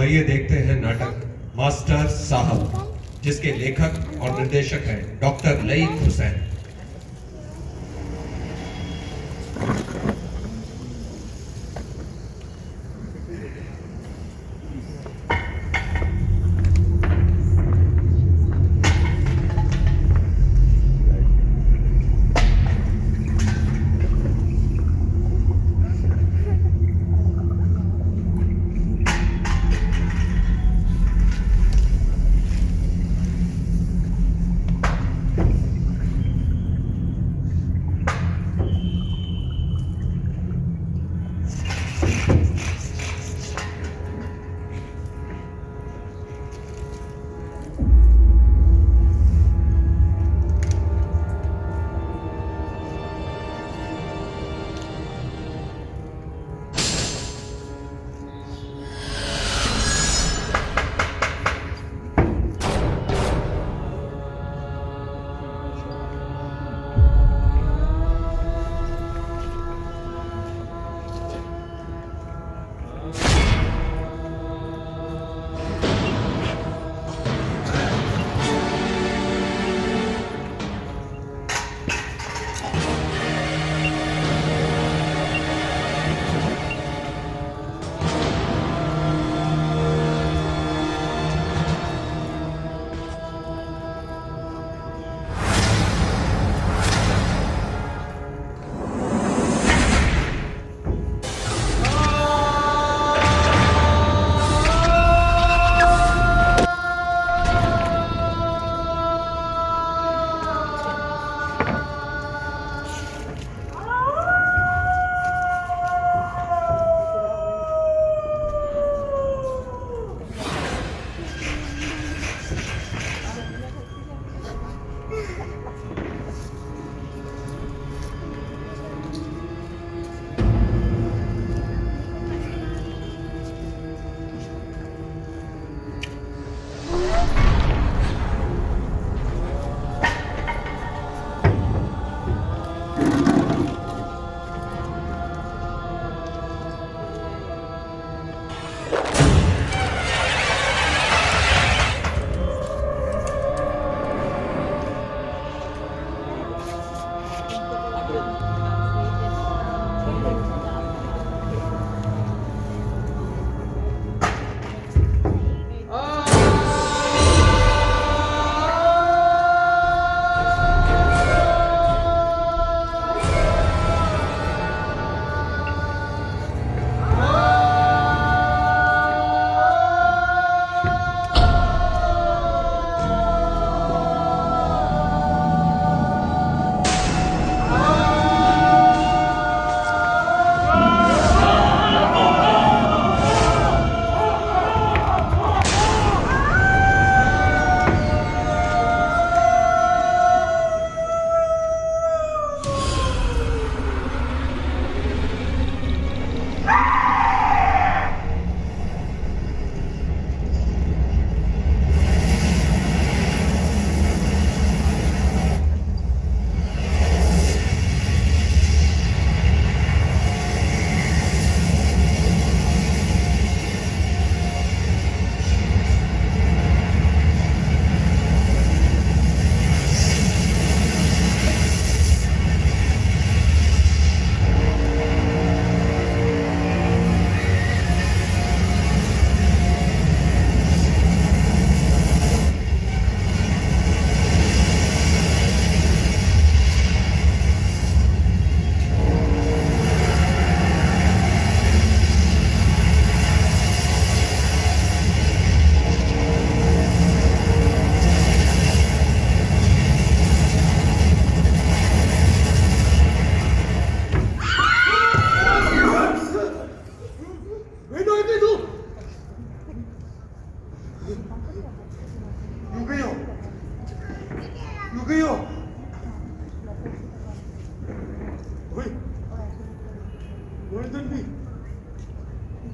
आइए देखते हैं नाटक मास्टर साहब, जिसके लेखक और निर्देशक हैं डॉक्टर लईक हुसैन।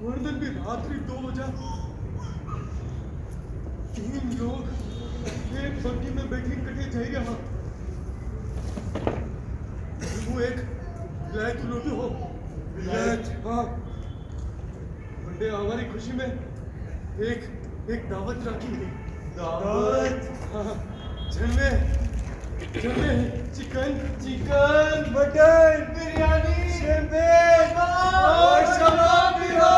वर्धन भी रात्रि 2 बजा 3 लोग एक बग्गी में बैठी कटे जाइए। हाँ वो एक विलायत लूटू हो विलायत। हाँ बंदे हमारी खुशी में एक दावत रखी है। दावत? हाँ, झलमे चिकन मटन बिरयानी शैंपेन और शराब भी हो।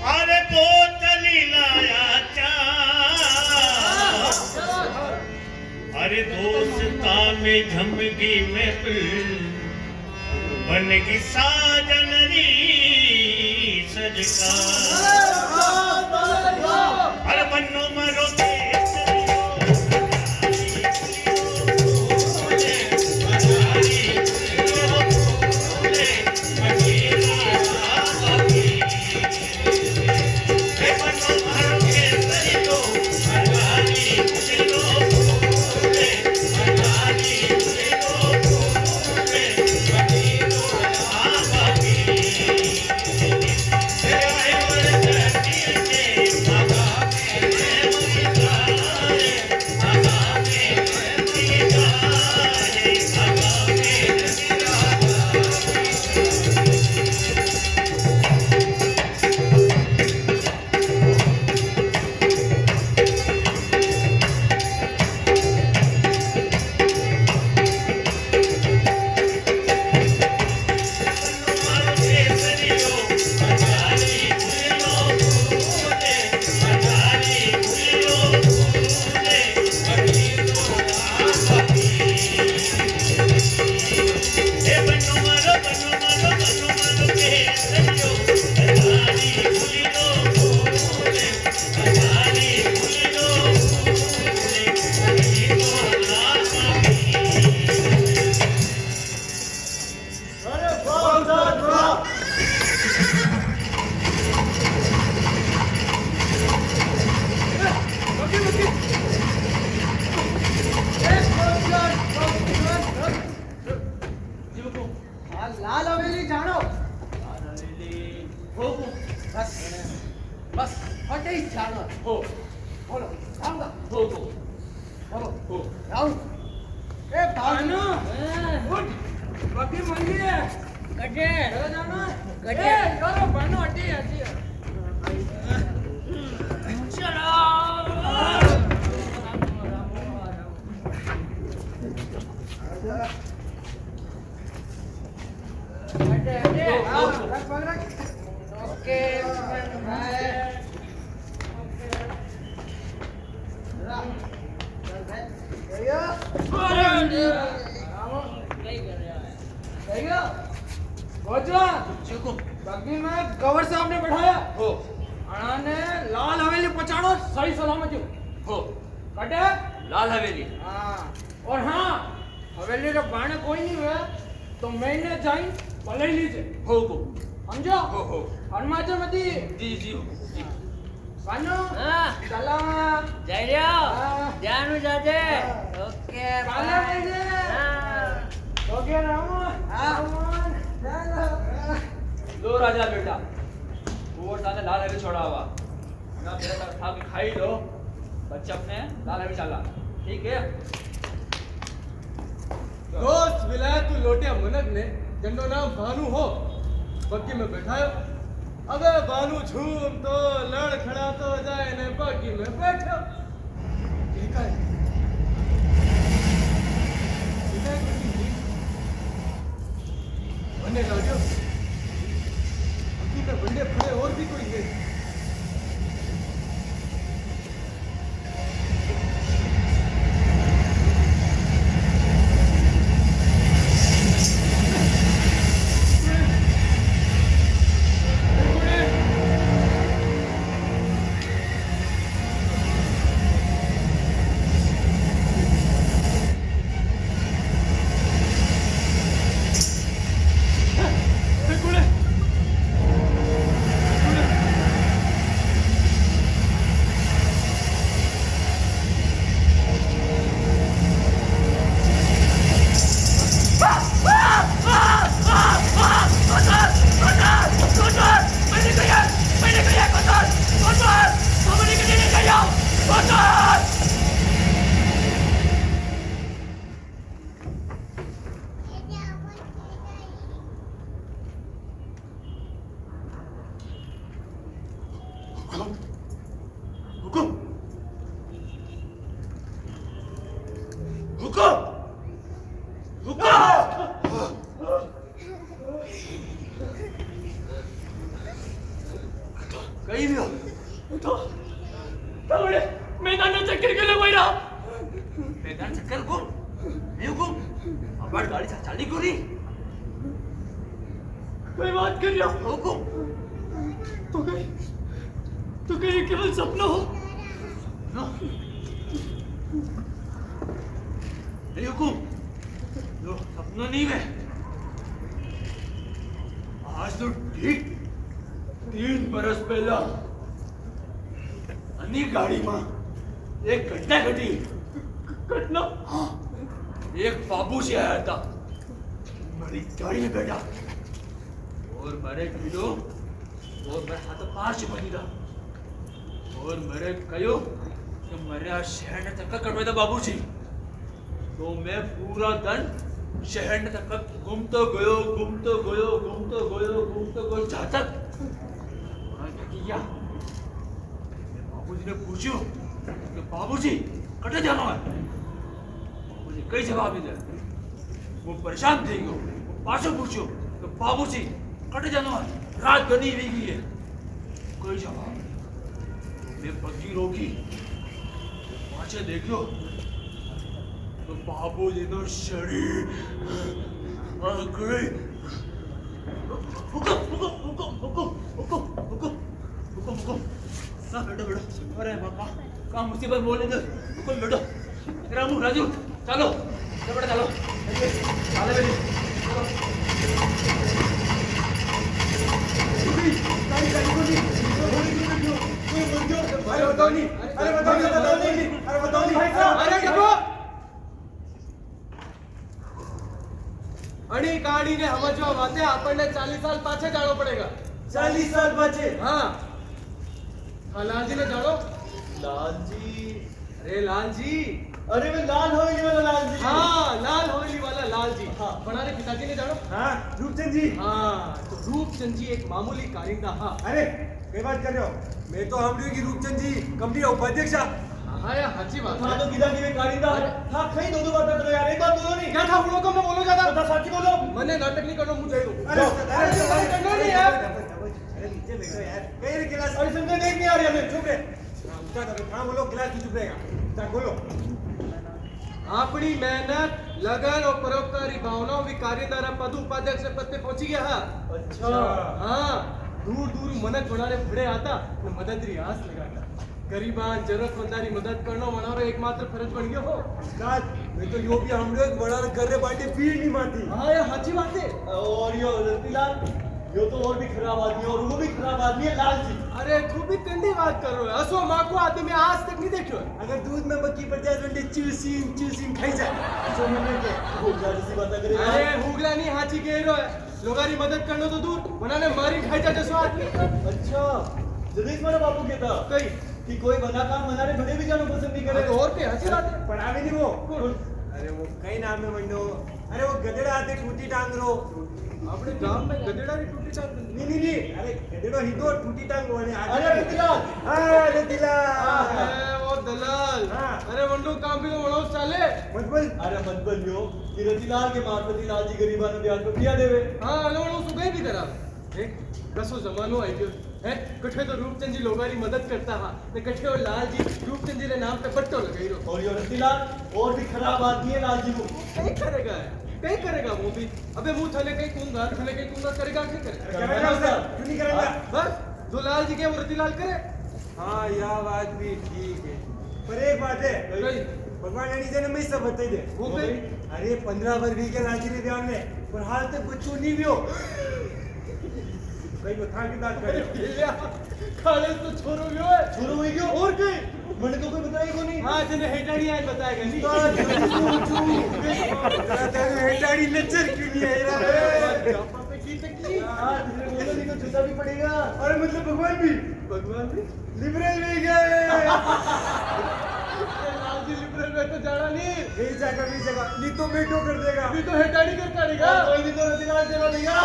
अरे बोतली लाया चा, अरे दोस्ता में झमगी में बन की साजन री सजका। अरे बन्नो मरो लाल हवेली जानो। हो बस हटे ही जानो। हो बोलो जाऊंगा। हो बोलो हो जाऊं। ए भानु उठ बाकी मंगी है कटे चलो जानो कटे चलो भानु हटी हटी चलो हटे रख ओके बाकी में गवर साहब ने बैठाया हो ने लाल हवेली पहुंचाड़ो सही सलामती हो कटे लाल हवेली। हाँ और हाँ हवेली के बाणे कोई नहीं हुआ तो मैंने जाई भले लीजिए हो समझो हो हनुमाचे मती जी बानो चला जय हाँ। जानु जाते ओके काले मुझे ओके रामो लो राजा बेटा वो साले लाल हवेली छोड़ा हुआ ना मेरे साथ खा के खाई लो बच्चे अपने लाल हवेली चला ठीक है। दोस्त विलायत तू लोटिया मनक ने जंडो नाम भानु हो बग्गी में बैठायो। अबे भानु झूम तो लड़ खड़ा तो जाए ने बग्गी में बैठो। ठीक है बन्ने लाडियो बग्गी में बंदे खड़े और भी कोई है। सावड़े मैदान में चक्कर के लिए वही रहा मैदान चक्कर को मैं को अब गाड़ी चाली क्यों नहीं कोई बात कर रहा हो को तो कहीं केवल सपना हो ना नहीं हुकुम जो सपना नहीं है आज तो ठीक 3 बरस पहला अन्य गाड़ी में एक घटना घटी घटना हाँ एक बाबू से आया था मेरी गाड़ी में बैठा और मेरे किलो और मेरे हाथ पार से बनी था और मेरे कहो कि मेरे शहर ने तक करवाया था बाबू जी तो मैं पूरा दिन शहर ने तक घूमते गयो जहाँ तक किया बाबूजी ने पूछो कि बाबूजी कटे जाना है बाबूजी कई जवाब ही दे वो परेशान थी गयो पाछो पूछो कि बाबूजी कटे जाना है रात गनी भी गई है कोई जवाब मैं बग्गी रोकी पाछे देखो तो बाबूजी नो शरीर आंकड़े हुकुम ना बैठो अरे बाबा का मुसीबत बोले तो हुकुम बैठो रामू राजू चलो बेटा चलो चलो बेटी अड़ी गाड़ी ने समझवा वाते આપણને 40 साल पाछे जानो पड़ेगा 40 साल पाछे हाँ लाल जी ने जानो लाल जी अरे लाल जी अरे मैं लाल होली वाला लाल जी हाँ लाल होली वाला लाल जी हाँ बनाने पिताजी ने जानो हाँ रूपचंद जी हाँ तो रूपचंद जी एक मामूली कारिंदा हाँ अरे क्या बात कर रहे हो मैं तो हम की रूपचंद जी कंपनी का उपाध्यक्ष हाँ यार अच्छी बात हाँ तो किधर की कारिंदा हाँ कहीं दो बात करो यार एक बात बोलो नहीं क्या था उन लोगों को मैं बोलो ज्यादा बता सच्ची बोलो मैंने नाटक नहीं करना मुझे दो अरे करना नहीं यार अरे नीचे बैठो यार कहीं रे गिलास अरे समझे देख नहीं आ रही हमें चुप रे ऊंचा करो हाँ बोलो गिलास की चुप रहेगा चल बोलो अपनी मेहनत लगन और परोपकारी भावनाओं भी कार्यदारा पद उपाध्यक्ष पद पे पहुंची गया है अच्छा हाँ दूर दूर मनक बनाने भिड़े आता न मदद री आस लगाता गरीबान जरूरतमंदारी मदद करना हमारा एकमात्र फर्ज बन गया हो उस्ताद मैं तो यो भी हम लोग बड़ा कर रहे बाटे भीड़ नहीं मानती हाँ यार अच्छी बात है और यो रतिलाल यो तो और भी खराब आदमी है और वो भी खराब आदमी है लाल जी अरे तू भी कंडी बात कर रहे हो असो माँ को आदमी में आज तक नहीं देखो अगर दूध में मक्खी पड़ जाए तो चूसीन खाई जाए सो मैंने के भूखला जैसी बात करे अरे हुगला नहीं हाची कह रहे हो लोगारी मदद करना तो दूर बनाने मारी खाई जा जैसो आदमी अच्छा जदीश मारा बापू कहता कई कि कोई बना काम बनाने भले भी जानो पसंद नहीं करे तो और पे हंसी बात है पढ़ावे नहीं वो अरे वो कई नाम में मंडो अरे वो गधेड़ा आते टूटी टांग रो अपने गांव में गधेड़ा री टूटी टांग नहीं अरे गधेड़ो हिंदो टूटी टांग रो अरे रतिलाल हां रतिलाल अरे वो दलाल हाँ। अरे मंडू काम भी तो मनो चाले मतबल अरे मतबल यो कि रतिलाल के मार्फत लाल जी गरीबा ने ब्याज पे किया देवे हाँ अनो सुबह भी करा देख कसो जमानो आई गयो है कठे तो रूपचंद जी लोगारी मदद करता हा ने कठे और लाल जी रूपचंद जी ने नाम पे पट्टो लगाई रो और यो रतिलाल और भी खराब आदमी है लाल जी को कहीं करेगा वो भी अबे मुंह थले कहीं कूंगा थले कहीं कूंगा करेगा क्या करेगा करेगा सर क्यों नहीं करेगा बस जो लाल जी के वो रतिलाल करे हाँ यह बात भी ठीक है पर एक बात है कई भगवान ने जन्म में सब बता दे वो कई अरे 15 बार भी के लाल जी ने ध्यान में पर हाल तक बच्चों नहीं भी हो कई बता के दांत करे खाले तो छोरो गयो है शुरू हुई क्यों और कहीं मैंने तो कोई बताया को नहीं हाँ जने हेटाड़ी आज बताएगा नहीं हेटाड़ी नचर क्यों नहीं है यार पे की तकलीफ हाँ तुझे बोलो नहीं तो जूता भी पड़ेगा अरे मतलब भगवान भी लिबरल में गए लाल जी लिबरल में तो जाना नहीं नहीं जगह नहीं तो बेटो कर देगा अभी तो हेटाड़ी कर करेगा कोई भी तो रतिलाल चला देगा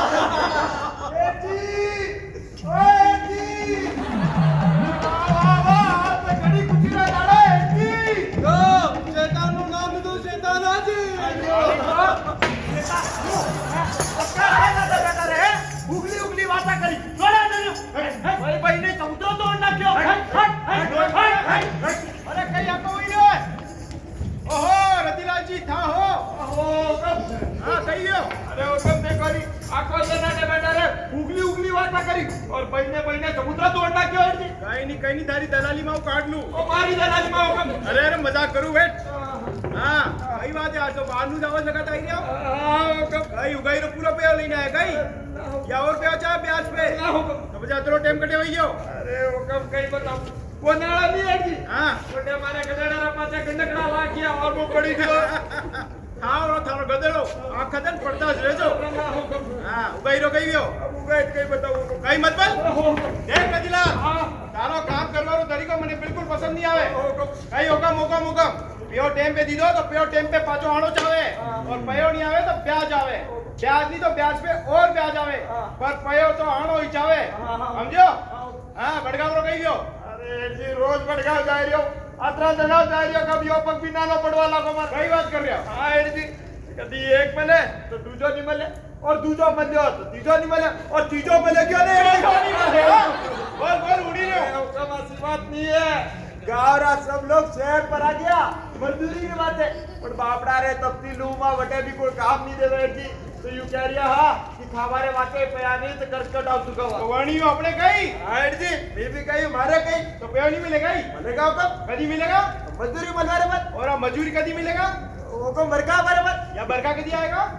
ए जी आप घड़ी कुचिरा डाला है जी तो शैतान नु नाम दो शैतान आजी उगली वाता करी छोड़ा दे भाई भाई ने चौथा तोड़ना क्यों कहीं नहीं थारी दलाली में काट लूं ओ मारी दलाली में हुकम अरे अरे मजाक करूं बेट हाँ कई बात है आज तो बाहर नु आवाज लगाता ही नहीं कई उगाई रो पूरा पे लेने आया कई या और पे चाहे ब्याज पे तो बजा तेरो टाइम कटे होई गयो अरे हुकम कई बताओ वो नाला नहीं है जी हां छोटे मारे गदेड़ा रा पाछे गंडकड़ा ला किया और वो पड़ी दियो हाँ रो थारो गदेड़ो आंख दन पड़ता ज रेजो हां उगाई रो कई गयो अब उगाई कई बताओ कई मत बोल देख रजिला तारो काम करवारो तरीको मने बिल्कुल पसंद नहीं आवे कई हुकम पियो टाइम पे दी दो तो पियो टाइम पे पाछो आनो चावे और पयो नहीं आवे तो ब्याज आवे ब्याज नहीं तो ब्याज पे और ब्याज आवे पर पयो तो आनो ही चावे समझो हां बड़गाव रो कही गयो अरे जी रोज बड़गाव जा रहियो आत्रा जनाव जा रहियो कभी ओपक भी नानो पड़वा लागो मार कई बात कर रहे हो हां जी कदी एक मिले तो दूजो नहीं मिले और दूजो मिले तो तीजो नहीं मिले और तीजो मिले क्यों नहीं बोल उड़ी रहे हो हुकम ऐसी बात नहीं है गावरा सब लोग शहर पर आ गया मजदूरी की बात है पर बापड़ा रे तपती लू मा वटे भी कोई काम नहीं देवे जी तो यू कह रिया हां कि खावारे वाके पया नहीं तो करकट आउ चुका हुआ वाणी अपने कही हां जी मैं भी कही मारे कही तो पयो नहीं मिलेगा ही मिलेगा कब कदी मिलेगा मजदूरी मनवारे मत और मजदूरी कदी मिलेगा वो को मरका मारे मत या बरका कदी आएगा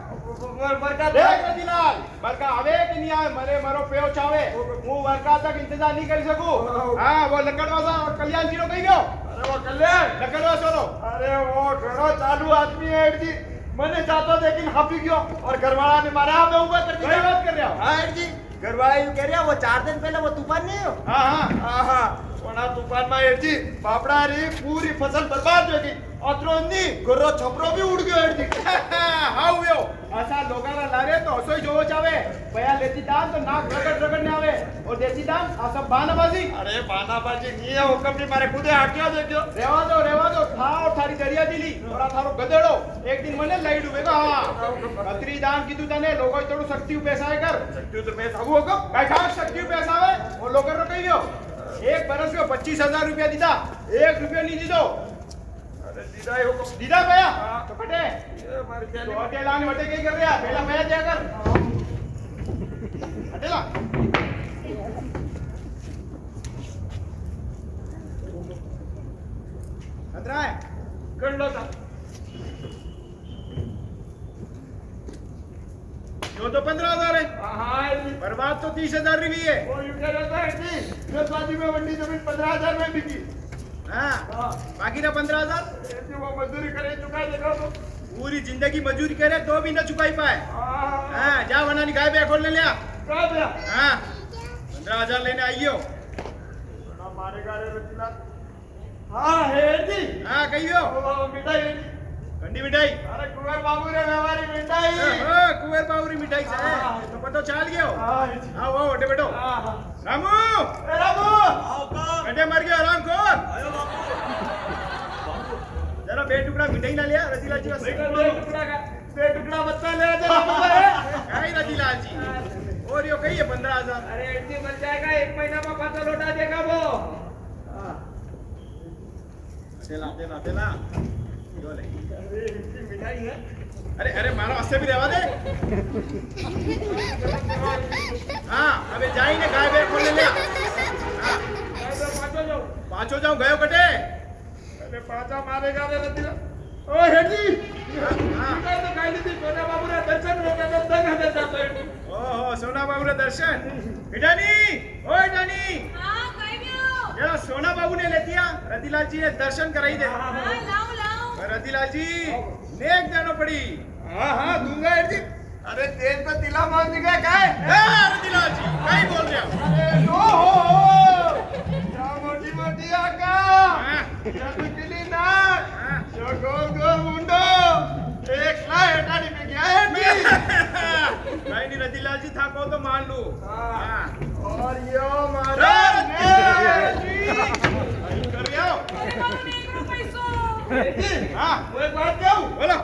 मरका देख रजीलाल बरका आवे कि नहीं आवे मरे मरो पेयो चावे मु बरका तक इंतजार नहीं कर सकूं हां वो लकड़वासा और कल्याण जी रो कही गयो अरे वो कल्याण लकड़वासा रो अरे वो घणो चालू आदमी है जी मैंने चाहता लेकिन हाफी गयो और घरवाला ने मारा मैं ऊपर कर कई बात कर रहे हो हां जी घरवाला यूं कह रहा वो 4 दिन पहले वो तूफान नहीं हो हां आहा वना तूफान में है जी बापड़ा री पूरी फसल बर्बाद हो गई अतरो नहीं गोरो छपरो भी उड़ गयो है जी हाउ यो असा लोगारा लारे तो असोई जोવો चावे पया लेती दान तो नाक रगड़ ने आवे और देसी दान आ सब बानाबाजी अरे बानाबाजी नहीं है हुकम जी मारे खुदे हाटियो देखियो रेवा दो थाओ थारी दरिया दिली और आ थारो गदेड़ो एक दिन मने लई डूबेगा हां कतरी दान कीधु तने लोगो तोड़ू शक्ति पैसा है कर शक्ति तो मैं सबू हुकम काय खा शक्ति पैसा आवे और लोगर रो कही गयो एक बरस में 25,000 रुपया दीदा 1 रुपया नहीं दीदो अरे दीदा है हुकम दीदा भैया तो कटे मारे क्या तो अकेला ने बटे कई कर रहा पहला भैया दिया कर अकेला खतरा है कर लो था जो तो 15,000 है हां बर्बाद तो 30,000 रुपये है वो यू कह रहा है जी जसवाजी में मंडी जमीन 15,000 में बिकी हाँ बाकी ना 15,000 ऐसे वो मजदूरी करे चुका देखो तो पूरी जिंदगी मजदूरी करे तो भी ना चुकाई पाए हां हाँ जा वना निकाय पे खोल ले लिया क्या दिया हाँ 15,000 लेने आइयो ना मारेगा रे रतिला हां है जी हाँ कहियो वो मिठाई है जी ठंडी मिठाई अरे कुंवर बाबू रे व्यवहारी मिठाई कुंवर बाबूरी मिठाई से तो पता चाल गयो हां आओ आओ बेटे बेटो हां रामू ए रामू आओ का बेटे मर गया आराम कर आयो बाबू जरा बे टुकड़ा मिठाई ना लिया रजीलाल जी बस बे टुकड़ा बच्चा ले जा बाबू काई रजीलाल जी और यो कही है 15,000 अरे ऐसे मिल जाएगा 1 महीना में खाता लौटा देगा वो देला यो ले अरे इतनी मिठाई है अरे मारो अस्से भी रहवा दे हाँ अबे जाई ने गाय बेर खोल ले लिया हाँ पांचो जाऊं गयो कटे अरे पाचा मारेगा रे रतिला ओ हेडी हाँ तो गाली थी सोना बाबू रे दर्शन होगा तो दंग हटे जाता है ओहो सोना बाबू रे दर्शन इडानी ओ इडानी हाँ कहीं भी हो जरा सोना बाबू ने लेतिया रतिलाल जी ने दर्शन कराई दे हाँ लाओ रतिलाल जी नेक देनो पड़ी हां दूंगा हेडी अरे तेज पे तिला मार दिया काय रतिलाल जी कहीं बोल रहे हो अरे नो क्या मोटी मोटी आका या तो किली ना जो गोल गोल मुंडो एक ला हेटाड़ी पे गया है नी कहीं नहीं रतिलाल जी था को तो मान लू हाँ और यो मारा जी कर रहे हो अरे बाबू ने 1 रुपया सो हाँ वो एक बात कहूं बोलो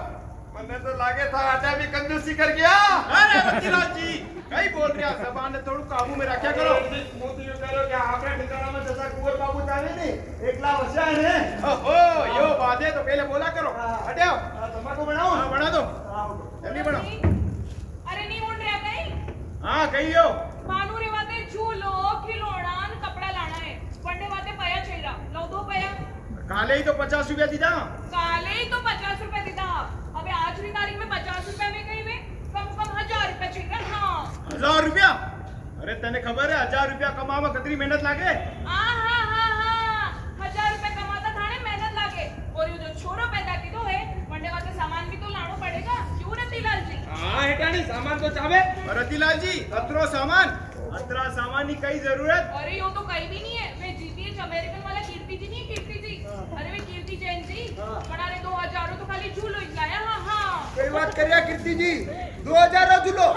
मैंने तो लागे था आटा भी कंजूसी कर गया अरे रतिलाल जी कहीं बोल रहे हो जबान ने थोड़ा काबू में रखा करो मोती यो करो कि आपने ठिकाना में जैसा कुंवर बाबू जाने नहीं एकला वसा है ओहो यो बात है तो पहले बोला करो हटाओ तम्बाकू बनाओ हाँ बना दो जल्दी बनाओ अरे नहीं उड़ रहा कहीं हाँ कही हो मानू रे वाते झूलो खिलौना कपड़ा लाना है पण मंडे वाते पया छेड़ा लो दो पया काले ही तो 50 रुपया दीदा काले ही तो 50 रुपए दीदा अबे आज री तारीख में 50 रुपए में कहीं में कम 1000 रुपए छेड़ा हाँ 1000 रुपया अरे तने खबर है 1000 रुपया कमावा कितनी मेहनत लागे हाँ 1000 रुपए कमाता थाने मेहनत लागे और ये जो छोरो पैदा की तो है मंडे वाते सामान भी तो लाना पड़ेगा क्यों रतीलाल जी हाँ हेटानी सामान तो चावे रतीलाल जी अतरो सामान की कई जरूरत अरे यो तो कहीं भी नहीं है वे जीटीएच अमेरिकन वाला कीर्ति जी नहीं है कीर्ति जी अरे वे कीर्ति जैन जी बना रे 2000 तो खाली झूलो ही लाया हाँ कई बात करिया कीर्ति जी 2000 झूलो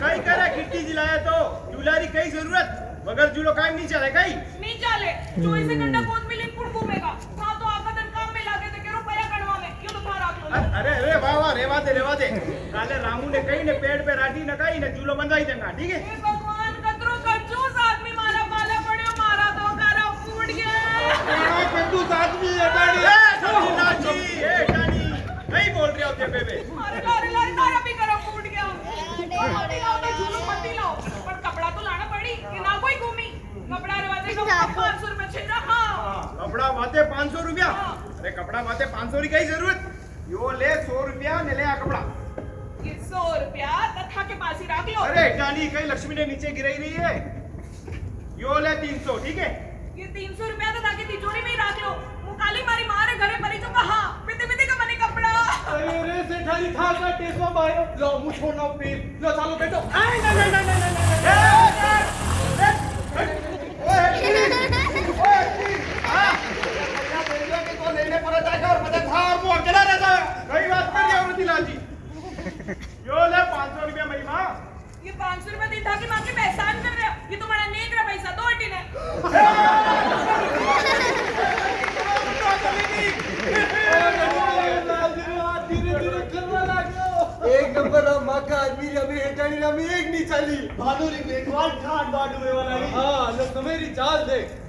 कई करे कीर्ति जिलाया तो जुलारी कई जरूरत मगर जुलो कायम नहीं चले कई नहीं चले 24 घंटा कौन मिलिंग पुड़ घूमेगा हाँ तो आपका दिन काम में लागे थे के रुपया कड़वा में क्यों तो थारा लो अरे अरे वाह रेवा दे काले रामू ने कही ने पेड़ पे राठी न कही ने जुलो बंधाई देगा ठीक है हे भगवान कतरो कंजूस आदमी मारा पाला पड़ियो मारा तो करा फूट गया कंजूस आदमी हेटानी रतीलाल जी हेटानी नहीं बोल रहे होते बेबे अरे तारा भी करा फूट गया मती लाओ तो झूलो मती लाओ पर कपड़ा तो लाना पड़ी कि ना कोई घूमी कपड़ा रवाते का 500 रुपए छिड़ा हाँ कपड़ा वाते 500 रुपया अरे कपड़ा वाते 500 की कई जरूरत यो ले 100 रुपया ने ले आ कपड़ा ये 100 रुपया तथा के पास ही रख लो अरे जानी कहीं लक्ष्मी ने नीचे गिराई रही है यो ले 300 ठीक है ये 300 रुपया तो ताकि तिजोरी में ही रख लो वो काली मारी मारे घरे परी जो कहा पिते पिते का बने कपड़ा अरे रे सेठानी था का टेसवा बायो लो मुझ छोड़ना प्लीज लो चलो बैठो नहीं कई बात कर रहे हो रतीलाल जी यो ले 500 रुपया मेरी माँ ये 500 रुपया दी था कि मां के एहसान कर रहे हो ये तो बड़ा नेक रहा पैसा दो हटी ने धीरे-धीरे करवा लागो एक नंबर राम माँ का आदमी रमी हेटानी रमी एक नहीं चली भानुरी बेकवाल ठाट बाडूए वाला हां लो तुम्हारी चाल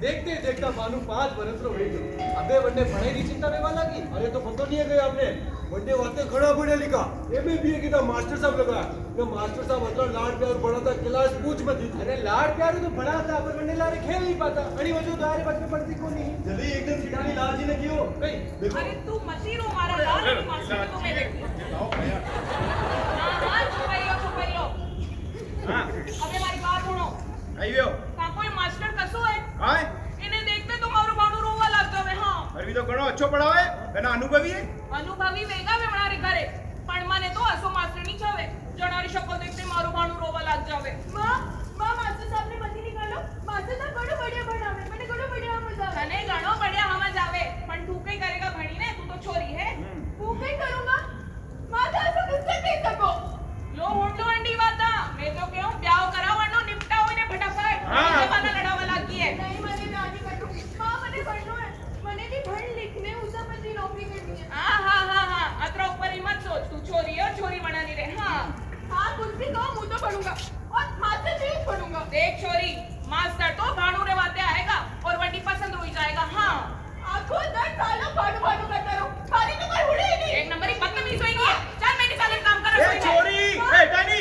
देखते देखता भानु 5 वर्ष रो हो गयो अबे वन्ने पढ़ाई की चिंता में वाला की अरे तो पता नहीं है गए आपने वनडे वाते खड़ा पढ़े लिखा एमए बीए की था मास्टर साहब लगा मैं मास्टर साहब मतलब लाड प्यार बड़ा था क्लास पूछ मत थी अरे लाड प्यार तो बड़ा था पर वन्ने लारे खेल नहीं पाता अड़ी वजह दारे बच में पड़ती को नहीं जल्दी एकदम सिठानी लाल जी ने कियो कहीं अरे तू मती रो मारा लाल की मासी को मैं देखती हां छुपाइयो हाँ अबे मारी बात सुनो आइयो का कोई मास्टर कसो है हाँ इन्हें देखते तो मारो बाणू रोवा लग जावे हां अरे तो घणो अच्छो पढ़ावे घणा अनुभवी है अनुभवी वेगा वे मणारे घरे पण माने तो असो मास्टर नहीं छावे जणारी शक्ल देखते मारो बाणू रोवा लग जावे मां मास्टर साहब ने मती निकालो मास्टर साहब बड़ो बढ़िया बनावे मैंने बड़ो बढ़िया मजा कने घणो बढ़िया समझ आवे पण तू कई करेगा भणी ने तू तो छोरी है तू कई करूंगा माता ऐसा किससे कह सको लो होंडो अंडी वाता मैं तो क्यों ब्याह करावनो निपटाओ ने फटाफट हाँ। ये वाला लड़ावा लागी है नहीं मने नानी कटू मां मने पढ़नो है मने भी पढ़ लिखने उसा मती नौकरी करनी है हाँ अतरा ऊपर ही मत सोच तू छोरी है और छोरी बनानी रे हाँ हां कुछ भी कहो मुंह तो पढ़ूंगा और मास्टर जी पढ़ूंगा देख छोरी मास्टर तो भाणू रे वाते आएगा और वंडी पसंद हो जाएगा हाँ आखो 10 साल भाड़ू भाड़ू करता रहो खाली तो कोई हुड़े ही नहीं एक नंबर ही बदतमीज होई है चल मेरी साले काम कर ए छोरी ए टानी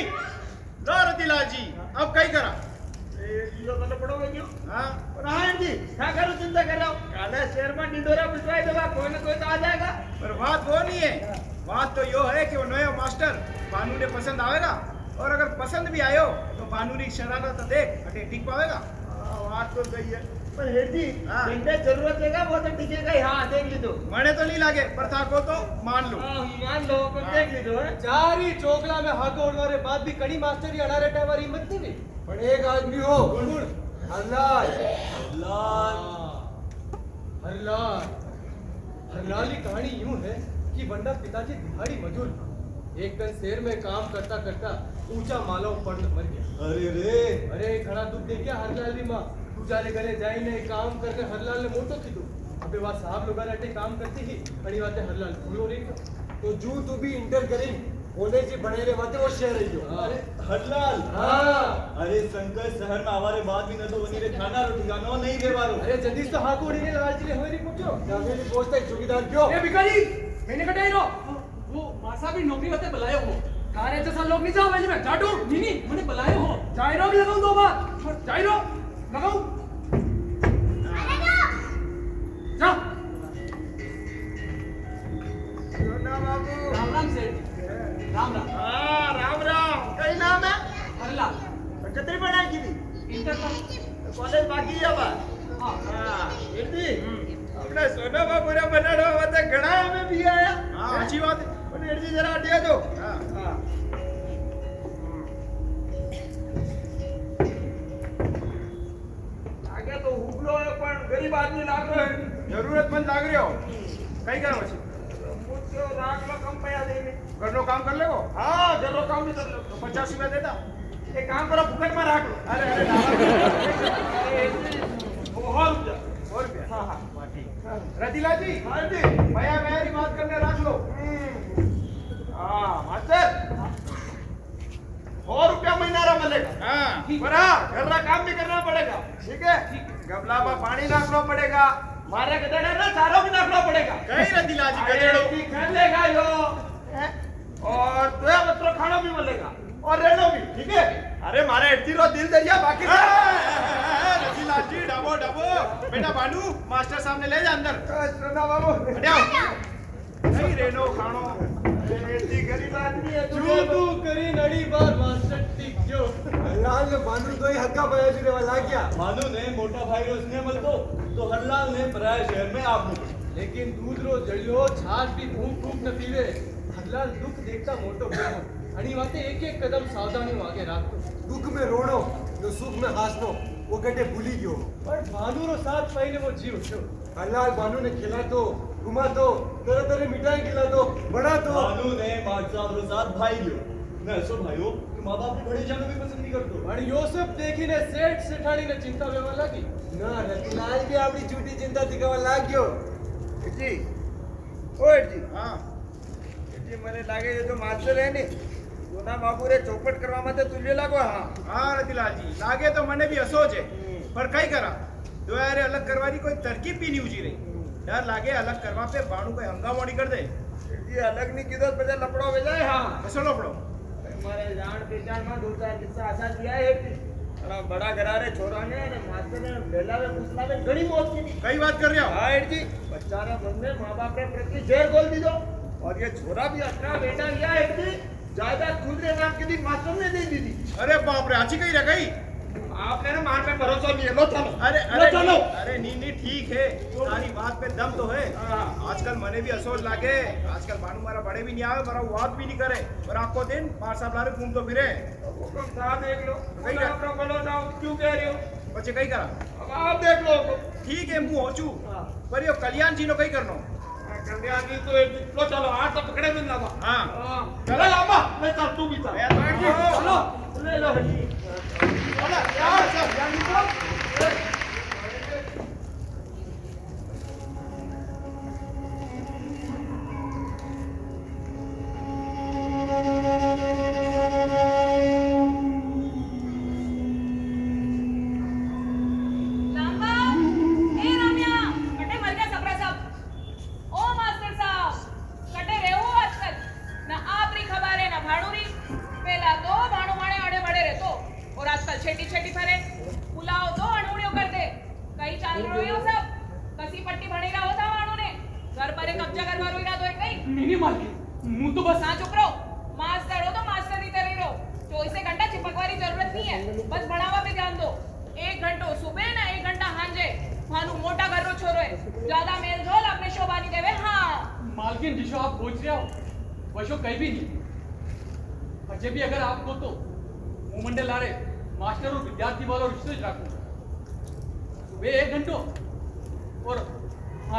लो रतीलाल जी अब कई करा ए जीरो तो पढ़ोगे क्यों हाँ रायन जी क्या करो चिंता कर रहा हूं काले शेर में डिंडोरा पिटवाई देगा कोई ना कोई तो आ जाएगा पर बात वो नहीं है बात तो यो है कि वो नया मास्टर भानु ने पसंद आवेगा और अगर पसंद भी आयो तो भानु री शरारत देख अटे ठीक पावेगा बात तो सही है पर हेड जी हाँ। जिनके जरूरत है वो तो टिकेगा ही हां देख लीजो मने तो नहीं लागे पर थाको तो मान लो मान लो पर देख लीजो चारी चोकला में हाको उड़वारे बाद भी कड़ी मास्टर ही अड़ारे टावर हिम्मत नहीं हुई पर एक आदमी हो हरलाल हरलाल की कहानी यूं है कि वंडा पिताजी दिहाड़ी मजदूर था एक दिन शहर में काम करता करता ऊंचा माला पर मर गया अरे रे अरे खड़ा दुख देखिया हरलाल री माँ तू जाने गले जाई ने काम करके हरलाल ने मोटो की दो अबे वहाँ साहब लोग अटे काम करती ही बड़ी बात है हरलाल फूलो रे तो जू तू भी इंटर करी कॉलेज से बने रे बातें वो शहर रही हो अरे हरलाल हाँ अरे शंकर शहर में हमारे बाद भी न तो बनी रे खाना रो ठिकाना नहीं दे बारो अरे जल्दी से हाको उड़ी ने लाल जी होरी पूछो जाके भी पहुंचता है चौकीदार क्यों ए भिखारी मैंने कटाई रो वो मासा भी नौकरी वाते बुलाए हो कारे जैसा लोग नहीं जाओ वेज में जाटू नीनी मैंने बुलाए हो जाई रो भी लगाऊं दो बार जाई रो लगाऊं अरे ना सोना बाबू राम राम सेठ जी राम राम हाँ राम राम कई नाम है हरलाल कितनी पढ़ाई की थी इंटर का कॉलेज बाकी है बा हाँ हाँ फिर भी अपने सोना बाबू ने बनाना हुआ था घड़ा में भी आया हाँ अच्छी बात है फिर जी जरा हटिया दो हाँ हाँ आगे तो हुबलो है पण गरीब आदमी लाग रहे हैं जरूरतमंद लाग रहे हो कई करो પછી मुझको राखलो कम पैसा देने घरनो काम कर लेगो हाँ घरनो काम भी कर लो तो 50 रुपया देता एक काम करो फुकट में राख लो अरे अरे और रुपया हाँ हाँ ठीक रतीला जी हाँ जी भैया मेरी बात करने रख लो हाँ मास्टर 100 रुपया महीना रा मिलेगा हाँ पर घर का काम भी करना पड़ेगा ठीक है गमला में पानी नाखना पड़ेगा मारे गधेड़ा ना चारों भी नाखना पड़ेगा कई रतीला जी गधेड़ो की कर लेगा यो और तो बच्चों खाना भी मिलेगा और रहना भी ठीक है अरे मारे एडतीरो दिल दरिया बाकी रतीला जी डबो डबो बेटा बानू मास्टर सामने ले जा अंदर सोना बाबू हटाओ नहीं रेनो खानो एडी गरीब आदमी है जो तू करी नड़ी बार मास्टर टिक जो हरलाल ने बानू तो ही हक्का पाया जुरे वाला क्या भानु ने मोटा भाई रो स्नेह मलतो तो हरलाल ने पराया शहर में आप लेकिन दूध रो जड़ियो छाछ भी फूक फूक न पीवे हरलाल दुख देखता मोटो प्रेमो आणि वाते एक एक कदम सावधानी आगे राखतो दुख में रोनो तो सुख में हंसनो वो गटे भूली गयो पर भानु रो साथ पाईने वो जीव छो हरलाल बानू ने खिला तो घुमा तो तरह तरह मिठाई खिला तो बड़ा तो भानु ने माचा रो साथ भाई लियो न सो भाइयों कि मां बाप ने बड़े जानो भी पसंद नहीं करतो पण यो सब देखीने सेठ सेठाणी ने चिंता वेवा लागी ना रतीलाल भी आपनी झूठी चिंता दिखावा लाग गयो जी ओ जी हां जी મને લાગે છે જો માસ્ટર હે ને સોના બાબુ રે ચોપટ કરવા માટે તુલ્ય લાગો હા हाँ रतीलाल जी लागे तो मने भी असो छे पर कई करा दो यार अलग करवानी कोई तरकीब भी नहीं उजी रही डर लागे अलग करवा पे बाणू कोई हंगामोड़ी कर दे जी अलग ની કીધો પછી લપડો વેજાય હા कसो लपड़ो मारे जान पहचान में दो चार किस्सा आशा दिया है अरे बड़ा घरारे छोरा ने अरे मास्टर ने बेला में घुसला में घणी मौत की थी कई बात कर रहे हो हाँ जी बच्चा रे मन में माँ बाप ने प्रति जहर बोल दी दो और ये छोरा भी अपना बेटा लिया है कि जायदाद खुद रे नाम की थी मास्टर ने दे दी थी अरे बाप रे आची कही रह गई आपने ना मान पे भरोसा नहीं है लो चलो अरे लो अरे चलो अरे नी ठीक है सारी बात पे दम तो है आजकल मने भी असोज लागे आजकल बानू मारा बड़े भी नहीं आवे मारा बात भी नहीं करे और आपको दिन बार साहब लारे घूम तो फिरे हुक्म साहब देख लो कहीं कहीं अपना बोलो जाओ क्यों कह रहे हो बच्चे कई करा अब आप देख लो ठीक है मुंह होचू पर यो कल्याण जी नो कई करनो कल्याण जी तो लो चलो हाथ तो पकड़े में लगा हाँ चलो लामा मैं चल तू भी चल चलो ले लो चलो यार चल यानी तो लांबा ए राम्या कटे मर गया सबरा सब ओ मास्टर साहब कटे रेहू आजकल ना आपरी खबर है ना भाणुरी पेला तो भाणु माणे आड़े बड़े रहतो और आजकल छेटी छेटी फरे पुलाव तो अणुड़ियो कर दे कई चाल रहो यो सब कसी पट्टी भणेला होता भाणु ने घर पर कब्जा करवारो इरादो है कई नहीं मालकिन मुंह तो बस ना चुप रहो मास्टर हो तो मास्टर ही तरह रहो 24 घंटा चिपकवारी जरूरत नहीं है बस बढ़ावा पे ध्यान दो 1 घंटो सुबह ना 1 घंटा हांजे भानु मोटा घर रो छोरो है ज्यादा मेल झोल अपने शोभानी देवे हाँ मालकिन जिसो आप पूछ रहे हो वैसो कहीं भी नहीं अजय भी अगर आपको तो मुंडे लारे मास्टर और विद्यार्थी वालों रिश्ते रखूंगा सुबह 1 घंटो और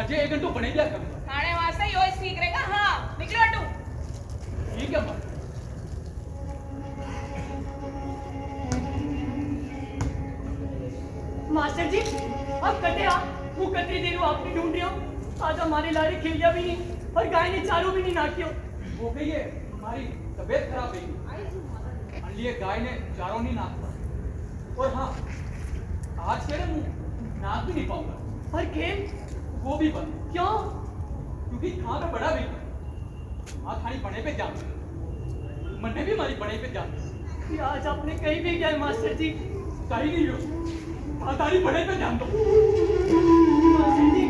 आज 1 घंटो बने दिया करूंगा खाने वास्ते यो सीख रहेगा हाँ निकलो अटू ठीक है माँ मास्टर जी अब कटे वो कटे देर आपने ढूंढ रहे हो आज हमारी लारी खिलिया भी नहीं और गाय ने चारू भी नहीं नाकियो हो गई है हमारी तबीयत खराब है इसलिए गाय ने चारों नहीं नाका और हाँ आज के मुंह नाक भी नहीं पाऊंगा और खेल वो भी बंद क्यों क्योंकि खां पे बड़ा भी माँ खानी बड़े पे जान मन्ने भी हमारी बड़े पे जान ये आज आपने कहीं भी गया मास्टर जी कहीं नहीं हो तारी बड़े पे जान दो मास्टर जी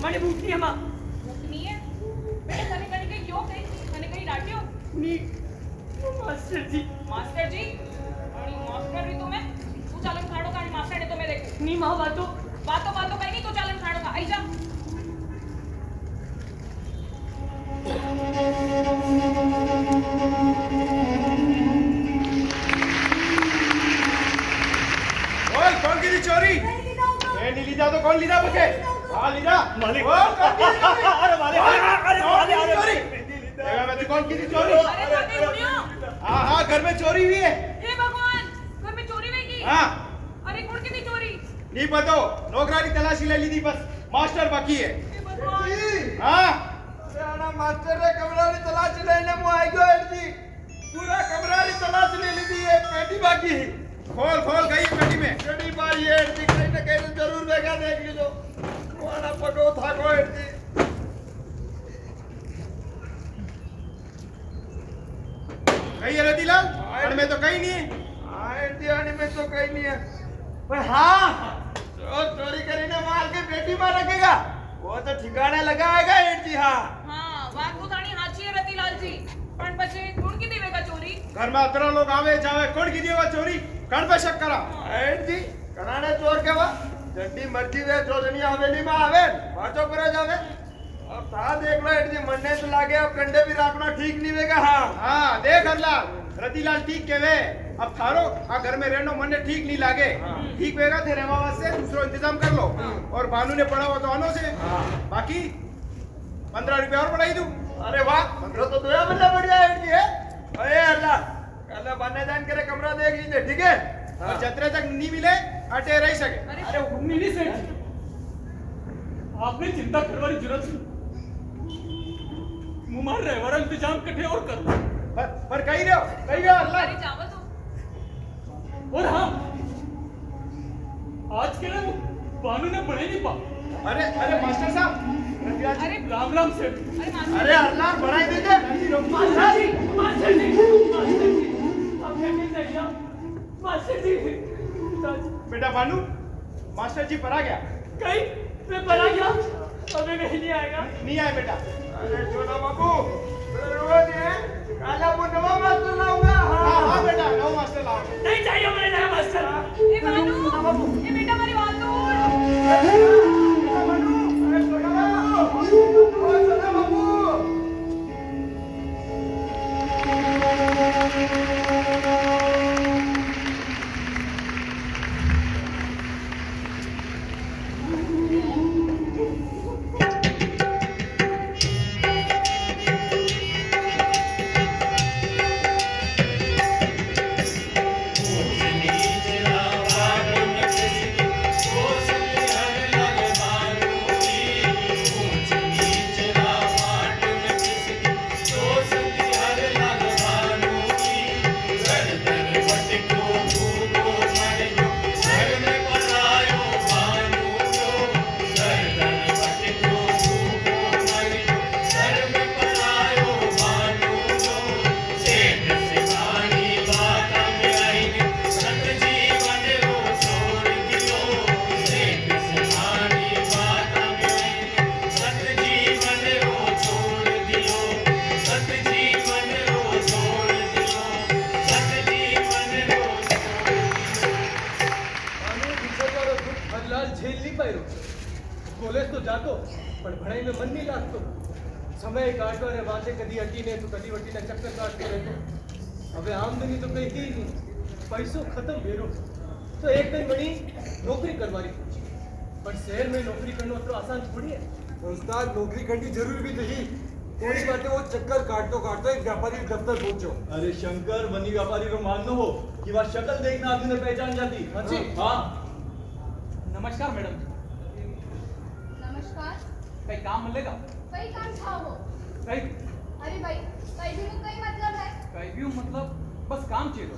મને ભૂખ નહીં માં ભૂખ નહીં હે બેટા તને કઈ ક્યો કઈ તને કઈ डांट्यो ની માસ્ટરજી मास्टर जी मास्टर भी तुम्हें तू चालन खाड़ो का मास्टर ने तो मैं देखूं ની માં વાતો बातों बातों कहीं नहीं तू चालन खाड़ो का आई जा ઓય કોણ કીધી ચોરી એ નહીં લીધા તો કોણ લીધા પછી હા લીધા માલિક ઓ કોણ કીધી ચોરી અરે માલિક અરે ચોરી जगह में तो कौन की थी चोरी अरे बातें सुनियो हाँ हाँ घर में चोरी हुई है हे भगवान घर में चोरी हुई की हाँ अरे कौन की थी चोरी नहीं पता नौकरानी तलाशी ले ली थी बस मास्टर बाकी है हे भगवान हाँ अरे आना मास्टर रे कमरानी तलाशी लेने मु आई गयो जी पूरा कमरानी तलाशी ले ली थी ये पेटी बाकी है खोल खोल गई पेटी में पेटी बारी है जी कहीं ना कहीं तो जरूर बेगा देख लीजो वाला पटो था कोई जी कहीं है रतीलाल और में तो कहीं नहीं है हाँ इंडियानी में तो कहीं नहीं है पर हाँ जो चोरी करीने माल के पेटी में रखेगा वो तो ठिकाने लगाएगा जी हाँ हाँ વાત તો તાણી સાચી છે રતિલાલજી પણ પછી કોણ કીધી વેગા ચોરી घर में अतरा लोग आवे जावे कौन की देवा चोरी कौन पे शक करा जी कराने चोर के वा जड्डी मर्जी वे जो जनिया हवेली में आवे बातों करे जावे अब ता देख लो जी मन्ने तो लागे अब कंडे भी रखना ठीक नहीं वेगा हाँ हाँ देख हरला रतीलाल ठीक के वे अब थारो आ घर में रहनो मन्ने ठीक नहीं लागे ठीक वेगा थे रहवा वास्ते दूसरो इंतजाम कर लो और भानु ने पढ़ा हुआ तो आनो से बाकी 15 रुपया और बढ़ाई दूं अरे वाह 15 तो दोया बल्ला बढ़ जाए जी है अरे अल्लाह कल बन्ने जान करे कमरा देख लीजिए ठीक है और जतरे तक नहीं मिले अटे रह सके अरे मिली सेठ आपने चिंता करवानी जरूरत नहीं मुमार रहवारा इंतजाम कठे और कर लो पर कही रहो अल्लाह અરે જાવ તો और हाँ आज के लिए बानू ने बड़े नहीं पा अरे अरे मास्टर साहब रतिलाल जी अरे राम राम सेठ अरे मास्टर अरे अल्लाह बढ़ाई दीजिए मास्टर जी मास्टर जी आप कैसे जाइए मास्टर जी बेटा भानु मास्टर जी पर आ गया कहीं मैं पढ़ा गया अबे नहीं आएगा नहीं आए बेटा अरे छोटा बाबू रोज है काला वो नवा मास्टर लाऊंगा हां हां बेटा नवा मास्टर लाऊंगा नहीं चाहिए मुझे नया मास्टर એ બાનુ એ બેટા મારી વાત તો बेटा भानु अरे छोटा बाबू ओ छोटा बाबू હરલાલ झेल नहीं पायो कॉलेज तो जातो पण भणाई में मन नहीं लागतो समय काटो ने वाते कदी हटीने तो कदी वटीने चक्कर काटतो रहतो હવે આમદની તો કઈ ही नहीं पैसो खत्म भेरो तो एक दिन बनी नौकरी करवानी पर शहर में नौकरी करना तो आसान थोड़ी है उस्ताद नौकरी करनी जरूरी भी नहीं थोड़ी बातें वो चक्कर काटतो एक व्यापारी के दफ्तर पहुंचो अरे शंकर बनी व्यापारी को मान लो कि वह शक्ल देखना आदमी ने पहचान जाती हाँ जी। हाँ नमस्कार मैडम नमस्कार कई काम मिलेगा कई काम था वो कई अरे भाई कई भी कई मतलब है कई भी मतलब बस काम चाहिए तो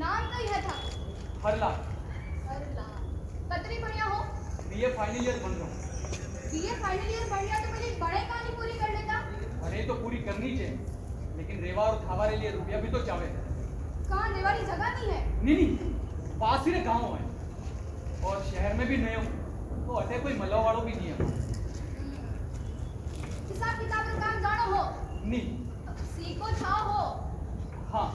नाम कई है था हरला अरे ला कतरी बढ़िया हो बीए फाइनल ईयर बन रहा हूँ बीए फाइनल ईयर बढ़िया तो मुझे बड़े कहानी पूरी कर लेता अरे तो पूरी करनी चाहिए लेकिन रेवा और खावारे लिए रुपया भी तो चाहे कहाँ रेवाड़ी जगह नहीं है नहीं पास ही गांव है और शहर में भी नए हूँ तो अटे कोई मलवा वालों भी नहीं है हिसाब किताब નું કામ જાણો હો नहीं सीखो छाओ हो हाँ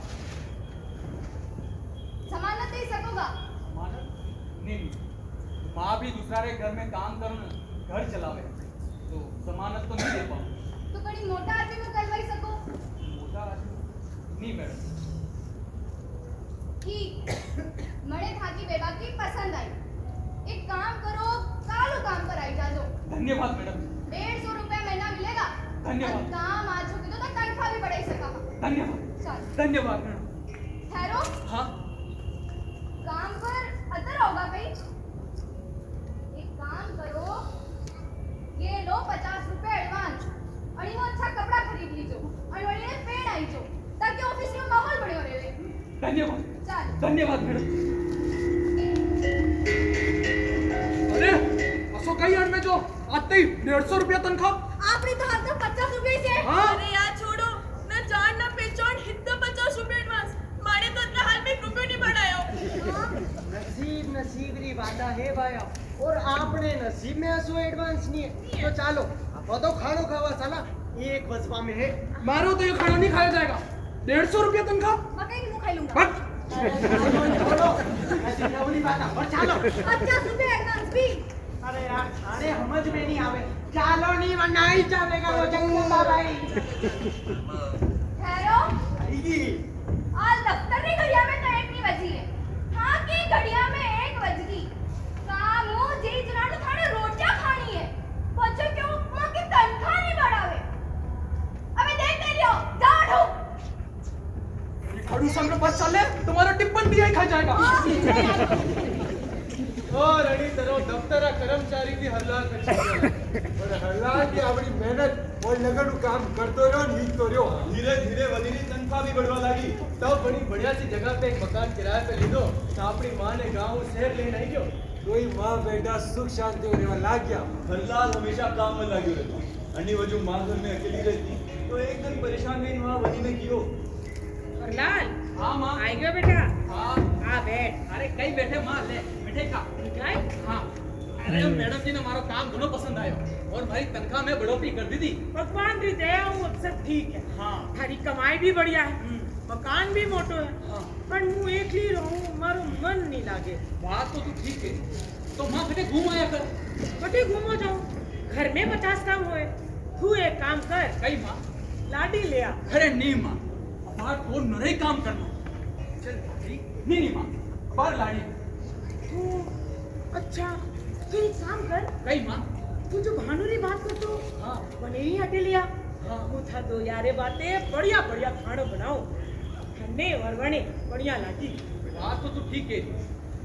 जमानत दे सकोगा मानत नहीं माँ भी दूसरा रे घर में काम कर घर चलावे तो जमानत तो नहीं दे पाऊँ तो कड़ी मोटा आदमी નું કરવાઈ શકો मोटा आदमी नहीं मैडम ठीक मणे थाकी बेबा की पसंद आई एक काम करो कालो काम पर आई जाजो धन्यवाद मैडम 150 रुपया महीना मिलेगा धन्यवाद। और काम आज हो तो तनख्वाह भी बढ़ाई सका धन्यवाद चल धन्यवाद मैडम ठहरो हाँ काम पर अतर होगा भाई एक काम करो ये लो 50 रुपए एडवांस और इनो अच्छा कपड़ा खरीद लीजो और वळीने पेन आई जो ताकि ऑफिस में माहौल बढ़ियो रहे धन्यवाद चल धन्यवाद मैडम अरे असो कई अण में जो आते ही 150 रुपया तनख्वाह आपने तो हाथ 50 रुपए से हाँ? अरे यार छोड़ो ना जान ना पहचान हित 50 रुपए एडवांस मारे तो इतना हाल में 1 रुपया नहीं बढ़ायो नसीब नसीब री वादा है भाया और आपने नसीब में ऐसो एडवांस नहीं है तो चलो अब तो खानो खावा साला एक वजबा में है मारो तो ये खाना नहीं खाया जाएगा 150 रुपया तनख्वाह मकई की मुंह खाई लूंगा बट बोलो ऐसी नवली बात और चलो 50 रुपए एडवांस भी अरे यार अरे समझ में नहीं आवे चलो नहीं वरना ही जावेगा वो जंगला भाई ठहरो आएगी आज दफ्तर की घड़िया में तो 1 नहीं बजी है हाँ की घड़िया में 1 बज गई कामू जी जुनाड़ू थाने रोटियां खानी है बच्चे क्यों मां की तनख्वाह नहीं बढ़ावे अबे देख दे लियो जाओ उठो खड़ू संग बस चले तुम्हारा टिप्पण भी यही खा जाएगा और अड़ी तरह दफ्तरा कर्मचारी की हरलाल कर और हरलाल की अपनी मेहनत और लगन નું કામ કરતો રહ્યો ને ઈ તો રહ્યો धीरे धीरे वनीनी तनख्वाह भी बढ़वा लगी तब बड़ी बढ़िया सी जगह पे एक मकान किराए पे लीधो तो अपनी मां ने गांव शहर लेने आई गयो કોઈ માં બેટા સુખ શાંતિ રહેવા લાગ્યા हरलाल हमेशा काम में लगी रहती अन्य वजह माँ घर में अकेली रहती तो एक दिन परेशान हुई वहाँ वनी में कियो लाल हाँ माँ आई गयो बेटा हाँ आ बैठ अरे कई बैठे माँ ले बैठे का निकलाए हाँ अरे मैडम जी ने हमारा काम दोनों पसंद आयो और भाई तनख्वाह में बढ़ोतरी कर दी थी भगवान री दया हूँ सब ठीक है हाँ थारी कमाई भी बढ़िया है मकान भी मोटो है हाँ। पर हूँ एकली रहूं मारो मन नहीं लागे बात तो तू ठीक है तो माँ बेटे घूम आया कर कटे घूमो जाऊं घर में 50 काम होए तू एक काम कर कई माँ लाडी ले आ अरे नहीं माँ बाहर तो नरे काम करना चल लाड़ी नहीं माँ बाहर लाड़ी तू अच्छा फिर एक काम कर कई माँ तू जो भानुरी बात करतो हाँ बने ही हटे लिया हाँ। હું था दो यारे बातें बढ़िया बढ़िया खानो बनाओ ठंडे वरवणे बढ़िया लागी बात तो तू ठीक है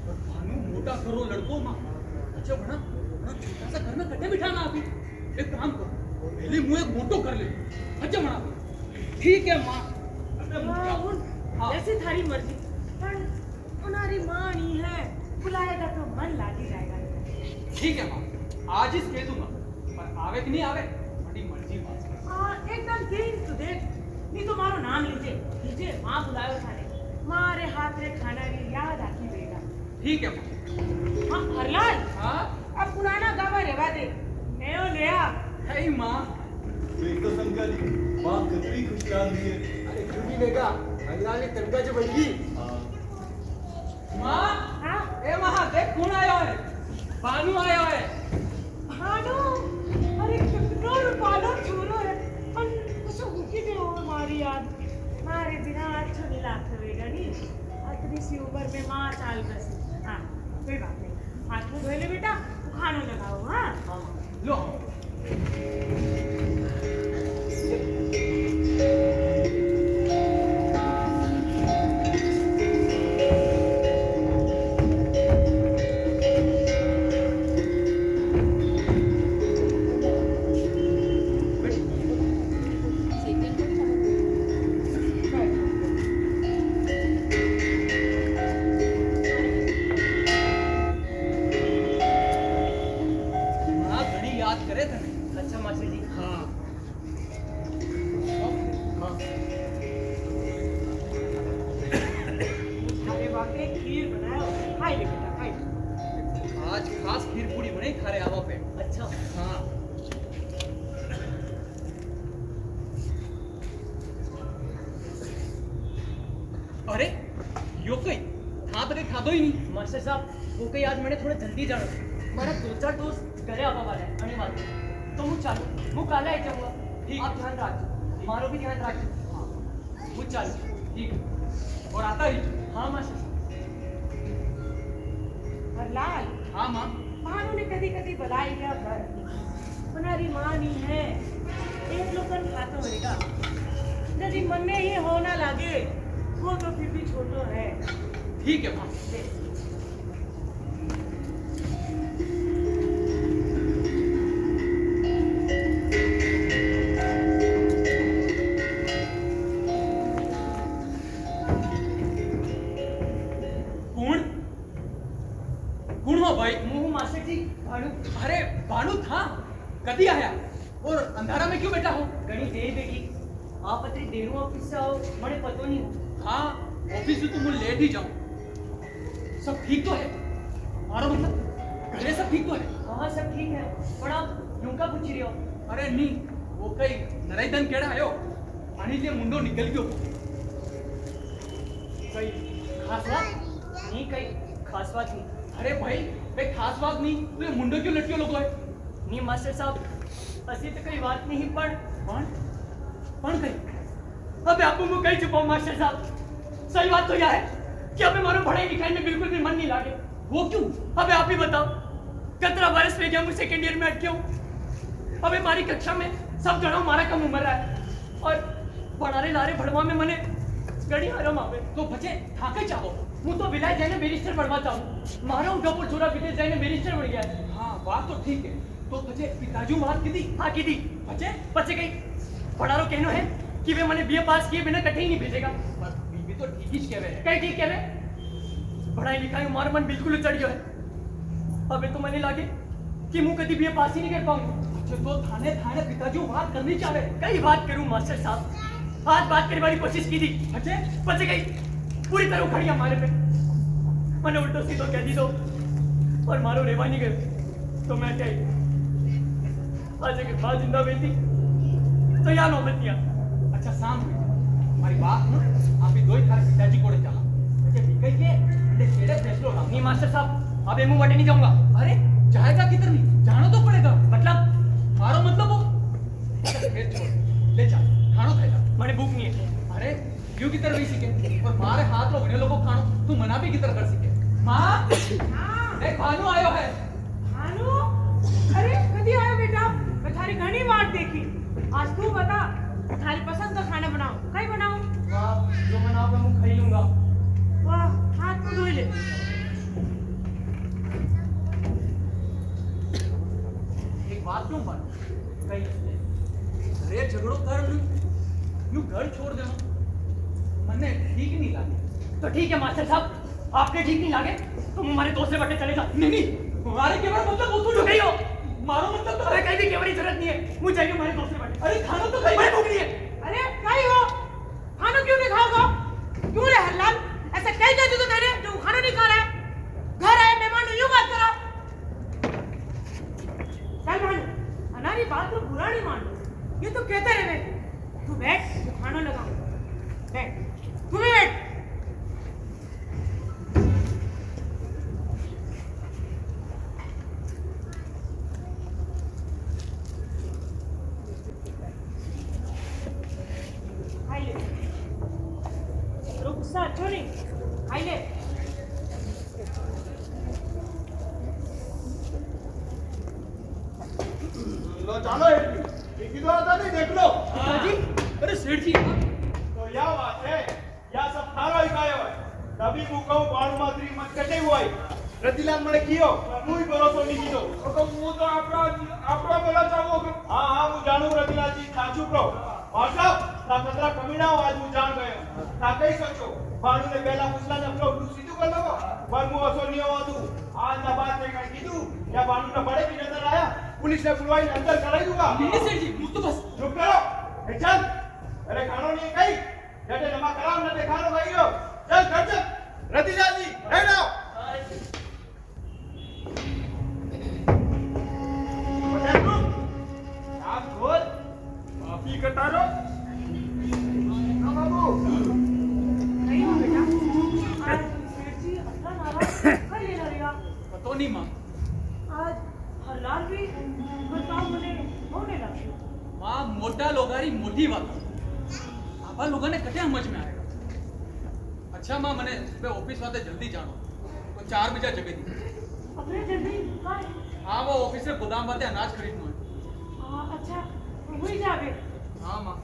पर भानु मोटा करो लड़को माँ अच्छा बना बना छोटा सा घर में कटे बिठाना अभी एक काम करो पहले मुंह एक मोटो कर ले अच्छा बना ठीक है माँ हाँ। जैसी थारी मर्जी पर उनारी माँ नहीं है बुलाएगा तो मन लागी जाएगा ठीक है माँ आज ही कह दूंगा पर आवे कि नहीं आवे बड़ी मर्जी माँ एकदम दिन तो देख नहीं तो मारो नाम लीजिए लीजिए माँ बुलायो थाने मारे हाथ रे खाना री याद आती रहेगा ठीक है माँ हाँ हरलाल हाँ अब पुराना गावा रेवा दे नयो ले आ है माँ एक तो शंकर माँ कितनी खुशहाल रही है अरे क्योंकि लेगा हरलाल की तनख्वाह जो बढ़ी माँ हाँ ए माँ देख कौन आया है भानु आया है भानु अरे कितना रूपालो छोरो है और कसो भूखी दे हो हमारी याद मारे बिना अच्छो नहीं लागत होएगा नी अतनी सी उम्र में माँ चाल बस हाँ कोई बात नहीं हाथ में धोए ले बेटा खाना लगाओ हाँ लो खीर पूरी बने खा रहे आवा पे। अच्छा हाँ अरे यो कई था तो कहीं खाधो ही नहीं। मास्टर साहब वो कई आज मैंने थोड़ा जल्दी जाना मारा 2-4 दोस्त घरे आवा वाला है आने वाले तो मैं चालू मैं काले आई जाऊंगा। ठीक। आप ध्यान रखो मारो भी ध्यान रखो। हाँ मैं चालू। ठीक है और आता ही। हाँ मास्टर साहब। लाल हाँ माँ भानु ने कदी कदी बुलाई गया घर बनारी माँ नहीं है एक लोगन खातो रहेगा यदि मन में ये होना लगे वो तो फिर भी छोटो है। ठीक है माँ। भाई मुंह मास्टर जी भानु। अरे भानु था कदी आया और अंधारा में क्यों बैठा हो? घनी देर बेगी आप अतरी देरू ऑफिस से आओ मने पतो नहीं हो। हाँ ऑफिस से तो मैं लेट ही जाऊं। सब ठीक तो है? मारो मतलब घरे सब ठीक तो है? हाँ सब ठीक है पर आप यूं का पूछ रहे हो? अरे नहीं वो कई नराई दन केड़ा आयो पानी ले मुंडो निकल गयो। कई खास बात? नहीं कई खास बात नहीं। अरे भाई कई खास बात नहीं तो ये मुंडो क्यों लटक्यो लोगो है? नहीं मास्टर साहब असली तो कोई बात नहीं पण कई अबे आपको मैं कहीं छुपाऊं मास्टर साहब। सही बात तो यह है कि अबे मारो पढ़ाई लिखाई में बिल्कुल भी मन नहीं लागे। वो क्यों? अबे आप ही बताओ कितना बरस में गया मैं सेकंड ईयर में अटके हूँ। अबे हमारी कक्षा में सब जना हमारा कम उम्र है और पढ़ाने लारे भड़वा में मने गड़ी हरम आवे तो बचे था के चाहो હું તો વિલાય જઈને બેરિસ્ટર બનવા ચાહું મારો ગપોર છોરા વિદેશ જઈને બેરિસ્ટર બની ગયા છે। हाँ बात तो ठीक है तो बचे पिताजी बात की थी। हाँ की दी बचे बच्चे कहीं पढ़ारो कहनो है कि वे मैंने बीए पास किए बिना कटे ही नहीं भेजेगा। पर बीबी तो ठीक ही कहवे है। कहीं ठीक कह रहे पढ़ाई लिखाई हमारा मन बिल्कुल उचड़ गया है। अबे तो मैंने लागे कि मुंह कभी बीए पास ही नहीं कर पाऊंगा। अच्छा तो थाने थाने पिताजी बात करनी चाहे। कई बात करूं मास्टर साहब आज बात करने वाली कोशिश की थी बच्चे कहीं पूरी तरह उखड़ गया हमारे पे। मैंने उल्टो सीधो कह दी तो और मारो रेवा नहीं गए तो मैं क्या आज के बाद जिंदा बेटी तो या नौबत किया। अच्छा शाम हुई हमारी बात ना आप ही दो ही थारे पिताजी कोड़े चला अच्छा बिकई के अंडे केड़े फैसलो ना। नहीं मास्टर साहब अब मुंह बटे नहीं जाऊंगा। अरे जाएगा किधर नहीं जाना तो पड़ेगा। मतलब मारो मतलब वो खेत छोड़ ले जा खानो खाएगा। मैंने भूख नहीं है। अरे क्यों की तरह भी सीखे और मारे हाथ लो बने लोगों खानो तू मना भी की तरह कर सीखे। माँ देख भानु आयो है। भानु अरे कदी आयो बेटा मैं थारी घनी बार देखी आज तू बता थारी पसंद का खाना बनाओ कई बनाओ? वाह जो बनाओगे मैं खाई लूंगा। वाह हाथ तो धो ले। एक बात क्यों बन कहीं अरे झगड़ो कर यूं घर छोड़ दे मन्ने ठीक नहीं लगे। तो ठीक है मास्टर साहब आपके ठीक नहीं लगे तुम हमारे दोस्त से बटे चले जाओ। नहीं नहीं हमारे केवल मतलब वो तू गई हो मारो मतलब तो अरे कहीं भी केवल की जरूरत नहीं है मुझे चाहिए हमारे दोस्त से बटे। अरे खाना तो कहीं भूख नहीं है। अरे कई हो खाना क्यों नहीं खाओगा? क्यों रे हरलाल ऐसा कई कहते तो तेरे जो खाना नहीं खा रहा है घर आए मेहमान यूं बात करा। चल भानु हमारी बात तो बुरा नहीं मान लो ये तो कहते रहे तू बैठ तो खाना लगाऊं बैठ तू भी बैठ। खाई ले तेरा गुस्सा अच्छा नहीं खाई ले। लो चालो एक ही तो आता नहीं देख लो। जी अरे सेठ जी तो या बात है या सब थारो ही कायो है तभी मुको बाण मात्री मत कटे हुआ है रतिलाल मने कियो मुई भरोसा नहीं कीधो तो मु तो आपड़ा बोला चाहो। हां हां मु जानू रतिलाल जी साचू प्रो मास्टर ता कतरा कमीना आज मु जान गयो ता कई सचो बाणू ने पहला पूछला ने अपनो सीधू कर लो पर मु असो नहीं होदू आज ना बात ने कई कीधु या बाणू ने बड़े की नजर आया पुलिस ने बुलवाई अंदर कराई दूंगा। नहीं सेठ जी मुझ तो बस चुप करो चल अरे खानो नहीं कई जटे नमा कराओ न ते खानो खाई लो चल कर चल रतिलाल जी रह जाओ। લાલ ભી બતાવ મને હોને લાગ્યું मां मोटा लोगारी मोटी बात आभा लोगों ने कटे समझ में आएगा अच्छा मां मने सुबह ऑफिस वाते जल्दी जानो तो 4 बजे जगह दी अपने जल्दी काय हाँ वो ऑफिस से गोदाम वाते अनाज खरीदना है हाँ अच्छा हुई जावे हाँ मां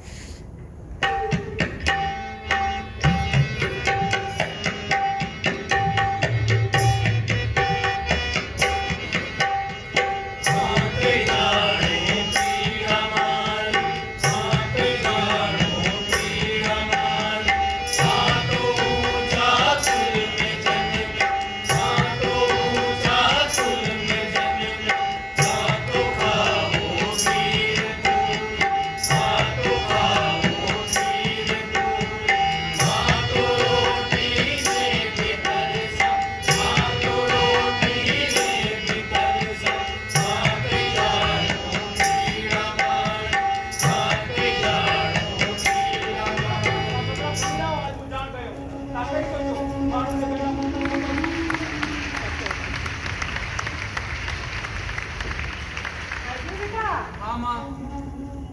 हाँ मां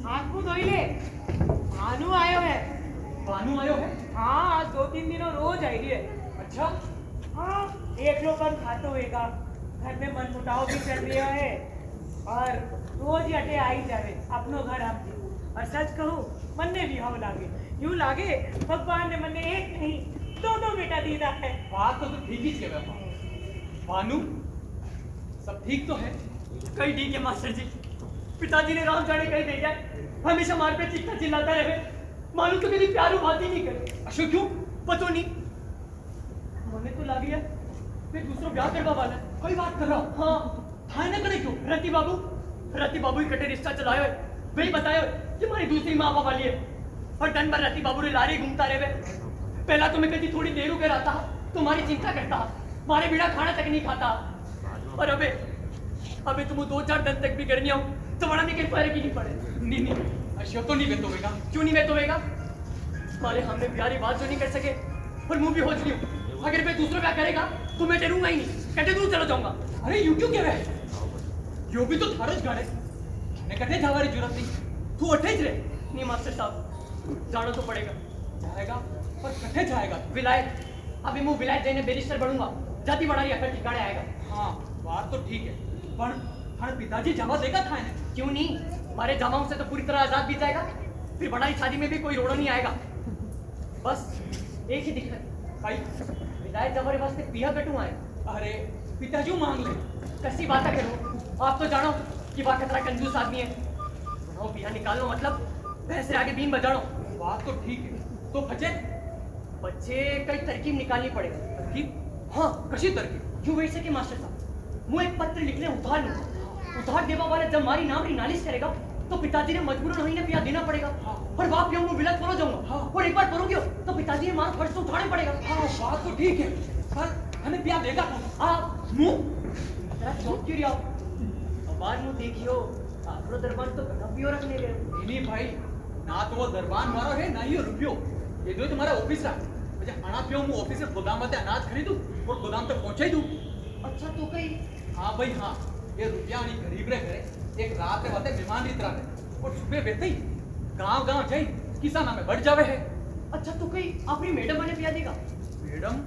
हाथ मुंह धोई ले भानु आयो है भानु आयो है हाँ आज 2-3 दिनों रोज आई है अच्छा हाँ एकलोपन खातो होएगा घर में मनमुटाव भी चल रहा है और रोज ही अटे आई जावे अपनो घर आपके और सच कहूँ मन ने भी हाव लागे यूं लागे भगवान ने मने एक नहीं दो बेटा दीदा है बात तो ठीक ही कह रहा भानु सब ठीक तो है कई ठीक है मास्टर जी पिताजी ने राम जाने कहीं भेजा हमेशा मार पे चीखता चिल्लाता रहे मालूम तो कभी प्यार बात ही नहीं करे अशोक क्यों पतो नहीं मने तो लगी है फिर दूसरा ब्याह करवा वाला है कोई बात कर रहा हूँ हाँ थाने न करे क्यों रति बाबू ही कटे रिश्ता चलायो है वही बतायो कि हमारी दूसरी माँ बाप वाली है और दिन भर रति बाबू रे लारे घूमता रहे पहला तो मैं कभी थोड़ी देर हो गया रहता तुम्हारी चिंता करता मारे बिना खाना तक नहीं खाता और अबे तुम 2-4 दिन तक भी करनी हो तो बड़ा निकल फर्क ही नहीं पड़े नहीं अशोक तो नहीं बेतोवेगा क्यों नहीं बेतोवेगा मारे हमने प्यारी बात जो नहीं कर सके और मुंह भी हो चुकी हूँ अगर मैं दूसरा ब्याह करेगा तो मैं डरूंगा ही नहीं कहते दूर चला जाऊंगा अरे यू क्यों कह रहे यो भी तो थारो घर है ने कटे जावारी जरूरत नहीं तू अठे ज रहे नहीं मास्टर साहब जाना तो पड़ेगा जाएगा पर कटे जाएगा विलायत अभी मैं विलायत जाने बैरिस्टर बनूंगा जाति बढ़ाई अकल ठिकाने आएगा हाँ बात तो ठीक है पर हर पिताजी जमा देगा था क्यों नहीं हमारे जमाओं से तो पूरी तरह आजाद भी जाएगा फिर बड़ाई शादी में भी कोई रोड़ा नहीं आएगा बस एक ही दिक्कत भाई विलायत हमारे वास्ते पिया कटू आए अरे पिताजी मांग ले कैसी बात करो आप तो जानो कि वह कितना कंजूस आदमी है वो पिया निकालो मतलब पैसे आगे बीन बजाड़ो बात तो ठीक है तो बच्चे कई तरकीब निकालनी पड़ेगी तरकीब हाँ कशी तरकीब यूं वैसे कि मास्टर साहब मुझे एक पत्र लिखने उधार लूंगा उधार देवा वाला जब हमारी नाम री नालिश करेगा तो पिताजी ने मजबूरन वहीं ने पिया देना पड़ेगा और बाप क्यों मैं विलत परो जाऊंगा और एक बार परोगे तो पिताजी ने मारा फर्ज तो उठाने पड़ेगा हाँ बात तो ठीक है पर हमें पिया देगा आप मुंह जरा चौक क्यों रहा बार मुंह देखियो आपरो दरबान तो गठपियो रखने गए नहीं भाई ना तो वो दरबान मारो है ना ही रुपयो ये जो तुम्हारा ऑफिस रहा मुझे खाना पियो मैं ऑफिस से गोदाम में अनाज खरीदूं और गोदाम तक पहुंचा ही दूं अच्छा तो कहीं हाँ भाई हाँ ये रुपया नहीं गरीब रे करे एक रात रे बाते मेहमान की तरह रहे और सुबह बेते ही गांव जाई किसान में बढ़ जावे है अच्छा तो कहीं अपनी मैडम बने पिया देगा मैडम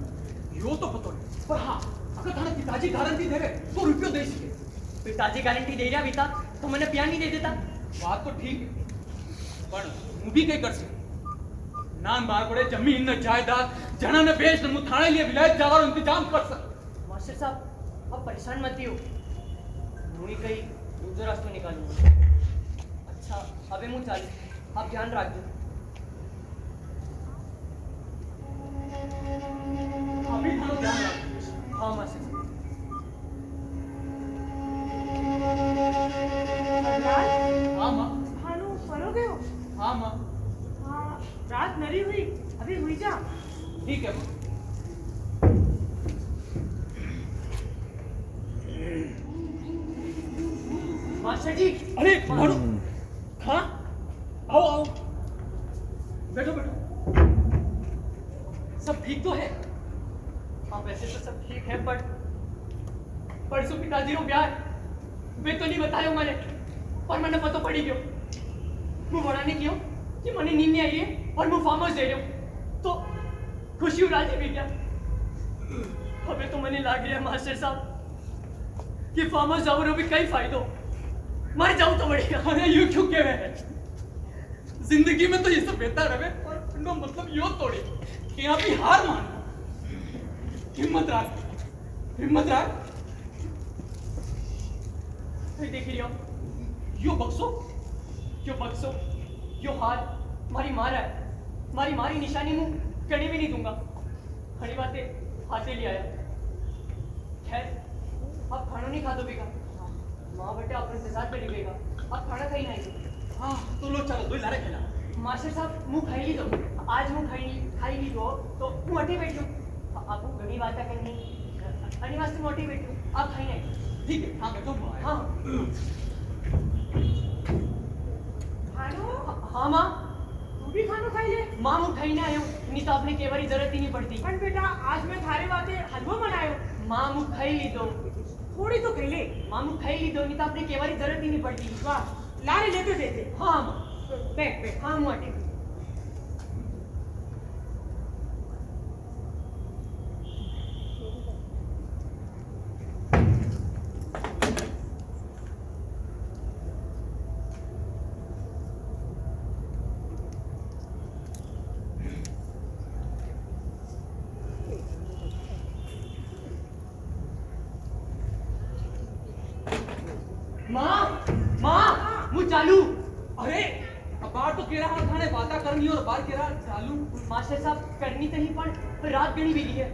यो तो पतो नहीं पर हाँ अगर थाने पिताजी गारंटी देवे तो रुपयो दे सके पिताजी गारंटी दे रहा भी था तो मैंने पिया नहीं दे देता बात तो ठीक है पर હું भी કઈ કરશે ના માર પડે જમીન ને જાયદાદ જણા ને બેચ ને હું થાણે लिए વિલાયત જવાનો इंतजाम કરશે मास्टर साहब आप परेशान मत हो मुझे कहीं दूसरा रास्ता निकालूंगा अच्छा अबे मुँह चालू आप ध्यान रख दो अभी थारो ध्यान रख हाँ मास्टर साहब हाँ माँ भानु परो गयो हाँ माँ हाँ रात नरी हुई अभी हुई जा ठीक है माँ मास्टर जी अरे भानु हाँ आओ आओ बैठो बैठो सब ठीक तो है हाँ वैसे तो सब ठीक है पर परसों पिताजी को ब्याह वे तो नहीं बतायो मैंने, पर मैंने पता पड़ी गयो। मैं बढ़ाने क्यों कि मैंने नींद नहीं आई है और मैं फार्म हाउस दे रहा हूँ, तो खुशी हो राजी भी क्या। हमें तो मैंने लाग गया मास्टर साहब कि फार्म हाउस जाओ भी कई फायदो, मर जाऊँ तो बढ़ेगा। अरे यू क्यों कह रहे हैं? जिंदगी में तो ये सब बेहतर रहे और नो मतलब यो तोड़े कि यहाँ भी हार मानना। हिम्मत रख, हिम्मत रख। देख रही हो यो बक्सो यो हार मारी मारा है, मारी मारी निशानी मुंह करने भी नहीं दूंगा। खड़ी बातें हाथे ले आया। खैर अब खाना नहीं खा दो बेगा, माँ बेटा अपने इंतजार कर लेगा। अब खाना खाई नहीं। हाँ तो लो चलो, दो लारे खेला। मास्टर साहब मुंह खाई ली दो, आज मुंह खाई ली दो तो मुंह अटे बैठो। आपको घनी बातें करनी अरे वास्ते मोटी बैठो, आप खाई नहीं। ठीक है, हाँ बैठो। हाँ खानो हाँ माँ, तू भी खानो खाई ले। माँ मुँह खाई ना आयो, नहीं तो आपने केवरी जरूरत ही नहीं पड़ती। पण बेटा आज मैं थारे वास्ते हलवा बनायो। माँ मुँह खाई ली दो, थोड़ी तो खाई ले। माँ मुँह खाई ली दो, नहीं तो आपने केवरी जरूरत ही नहीं पड़ती। वाह लारे लेते देते। हाँ माँ बैठ बैठ। हाँ मुँह अटे। माँ मुँह चालू। अरे अब बाहर तो केरा हाथ खाने बातें करनी और बाहर केरा चालू। मास्टर साहब करनी तो ही पर रात गणी भी है,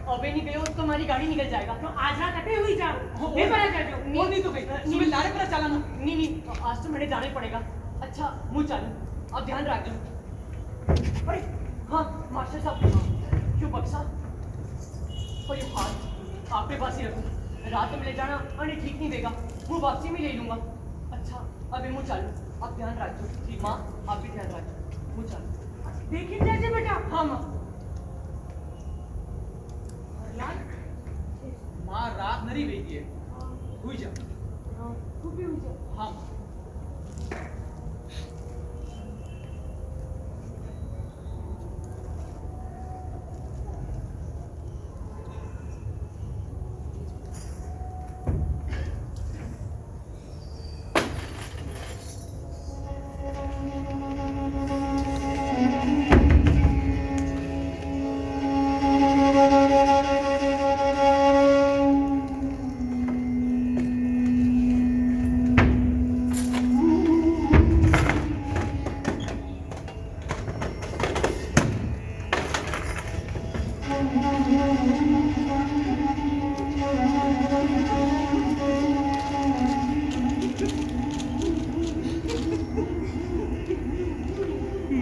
अबे नहीं गए तो हमारी गाड़ी निकल जाएगा। तो आज रात कटे हुई जा नहीं पड़ा जा जो वो नहीं तो गई, सुबह लारे पर चलाना। नहीं आज तो मैंने जाना ही पड़ेगा। अच्छा मुँह चालू, आप ध्यान रख दो। अरे हाँ मास्टर साहब क्यों बक्सा और ये हाथ आपके पास ही रखूँ, रात में ले जाना अरे ठीक नहीं देगा, वो वापसी में ले लूंगा। अच्छा अभी मुँह चालू, आप ध्यान रखो। ठीक माँ आप भी ध्यान रखो, मुँह चालू। देखी जाए बेटा। हाँ माँ। लाल माँ रात नरी गई है, हुई जा। तू भी हुई जा। हाँ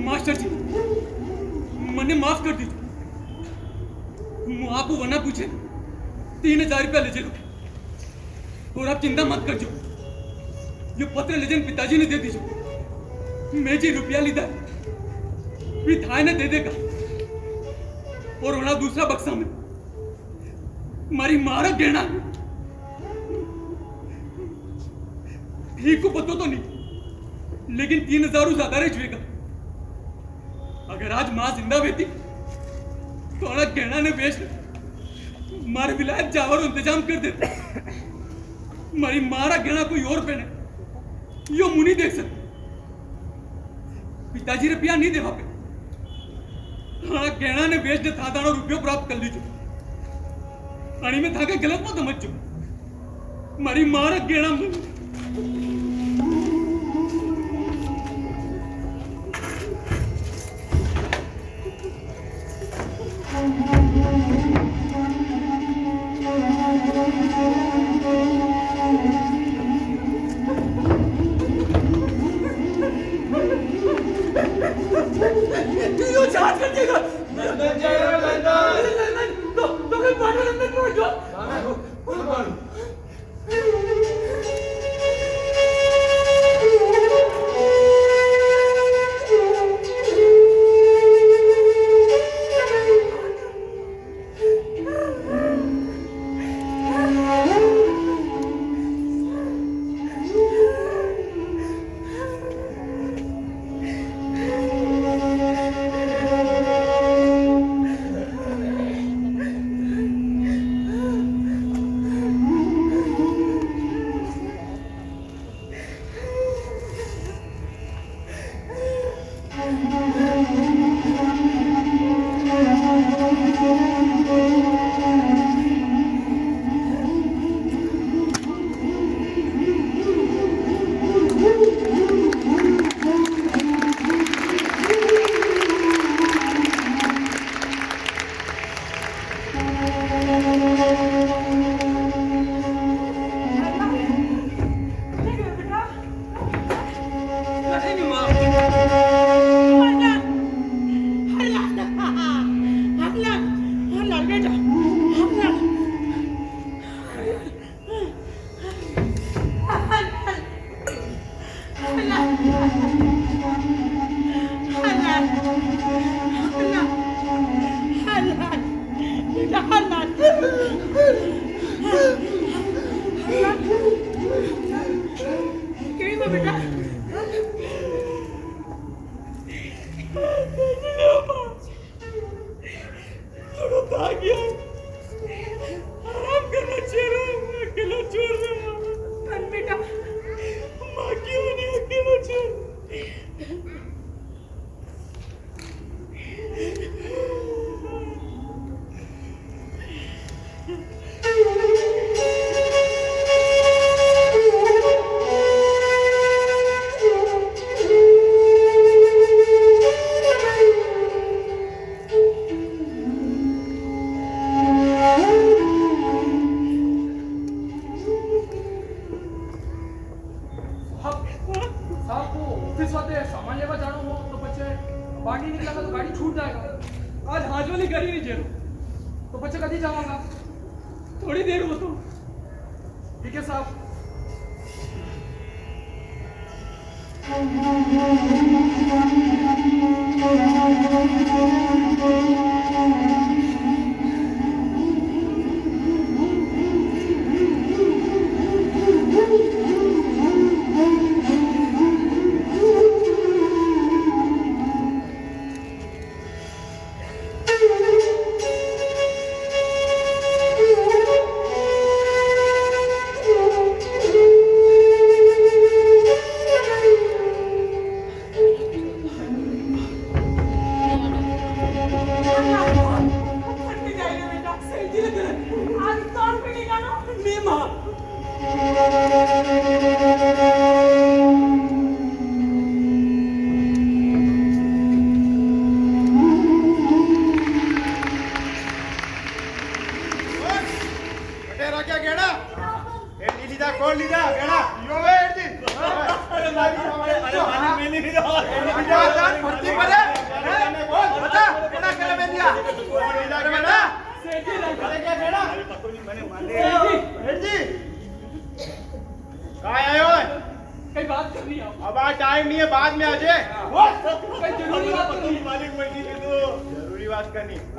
मास्टर जी मैंने माफ कर दीजिए। आप वरना पूछे 3000 रुपया ले चलो और आप चिंता मत कर जो, ये पत्र लेजन पिताजी ने दे दीजिए। मैं जी रुपया लीधा भी थाने ने दे देगा और वरना दूसरा बक्सा में मारी मारा गहना ठीक को पतो तो नहीं, लेकिन 3000 ज्यादा रह जुएगा। अगर आज मां जिंदा बेटी तो अना गहना ने बेच मारे विलायत जावर इंतजाम कर देते। मारी मारा गहना कोई और पहने यो मुनी देख सकते। पिताजी रुपया नहीं देवा पे हाँ गहना ने बेच दे था दाना रुपयो प्राप्त कर लीजिए। आणि में था के गलत मत समझो, मारी मारा गहना क्यों चार्ज कर देगा? लंदन जाएगा लंदन। तो कल पार्टी लंदन पहुंच जाओ।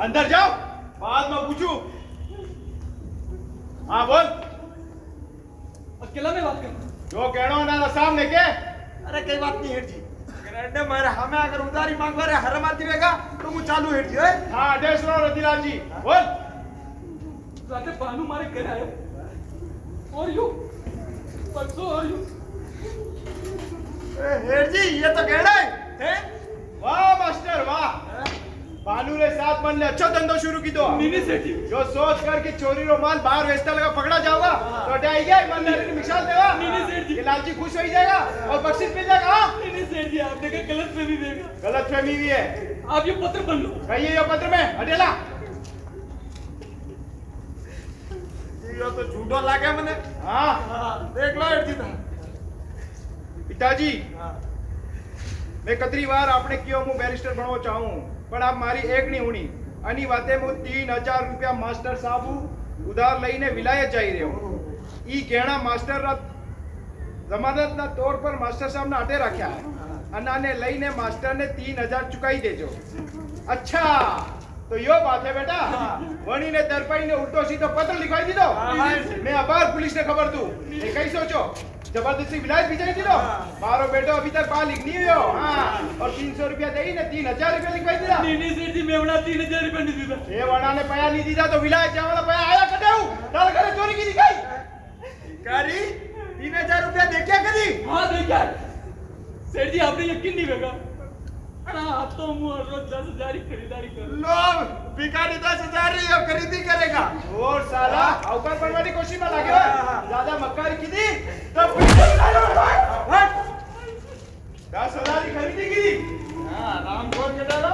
अंदर जाओ, बाद में पूछू। हाँ बोल। अकेला में बात कर। जो कहना हो ना सामने के। अरे कोई बात नहीं हेठ जी। अरे मेरे हमें अगर उधारी मांगवा रहे हर माती बेगा तो वो चालू हेठ जी। हाँ देश रो रतिलाल जी बोल। राते बानू मारे घर आए। और यू परसों और यू। हेठ जी ये तो कहना है? वाह मास्टर वाह। बालू ने साथ मन ने अच्छा धंधो शुरू की दो। नहीं सेठी जो सोच कर कि चोरी रो माल बाहर वेचता लगा पकड़ा जाओगा तो डाई गया ईमानदारी की मिसाल देगा। नहीं सेठ जी ये लालची खुश हो जाएगा और बख्शिश मिल जाएगा। नहीं सेठ जी आपने कहा गलत फहमी देगा। गलत फहमी भी है। आप ये पत्र बन लो। कहिए ये पत्र में अडेला ये तो झूठो लागे मने। हाँ देख लो एट जीता पिताजी मैं कतरी बार आपने क्यों मु बैरिस्टर बनवा चाहूं पर आप मारी एक नहीं होनी अनी वाते मु 3000 रुपया मास्टर साहब उधार लईने विलायत जाई रहे हो ई कहना मास्टर रा जमानत ना तौर पर मास्टर साहब ने आटे रखा है अन्ना ने लईने मास्टर ने 3000 चुकाई देजो। अच्छा तो यो बात है बेटा। वणी ने दरपाई ने उल्टो सीधो पत्र लिखवाई दीदो। मैं अबार पुलिस ने खबर दूं ये कई सोचो जबरदस्ती विलायत भी चाहिए दीदो। मारो बेटो अभी तक बाल लिख नहीं हुयो। हाँ और 300 रुपया देई ने 3000 रुपया लिखवाई दीदा। नहीं सेठ जी मैं वणा 3000 रुपया नहीं दीदा। ये वणा ने पया नहीं दीदा तो विलायत जावाला पया आया कटाऊ तार घरे चोरी की दिखाई कारी 3000 रुपया देखया कदी। हां देखया सेठ जी आपने यकीन नहीं होगा आप तो रोज 10,000 की खरीदारी कर लो भिखारी 10,000 ही खरीदी करेगा और साला औकर बनवाने की कोशिश में लगे ज्यादा मक्कारी की दी तब 10,000 की खरीदी की दी। हाँ राम खोल के डालो।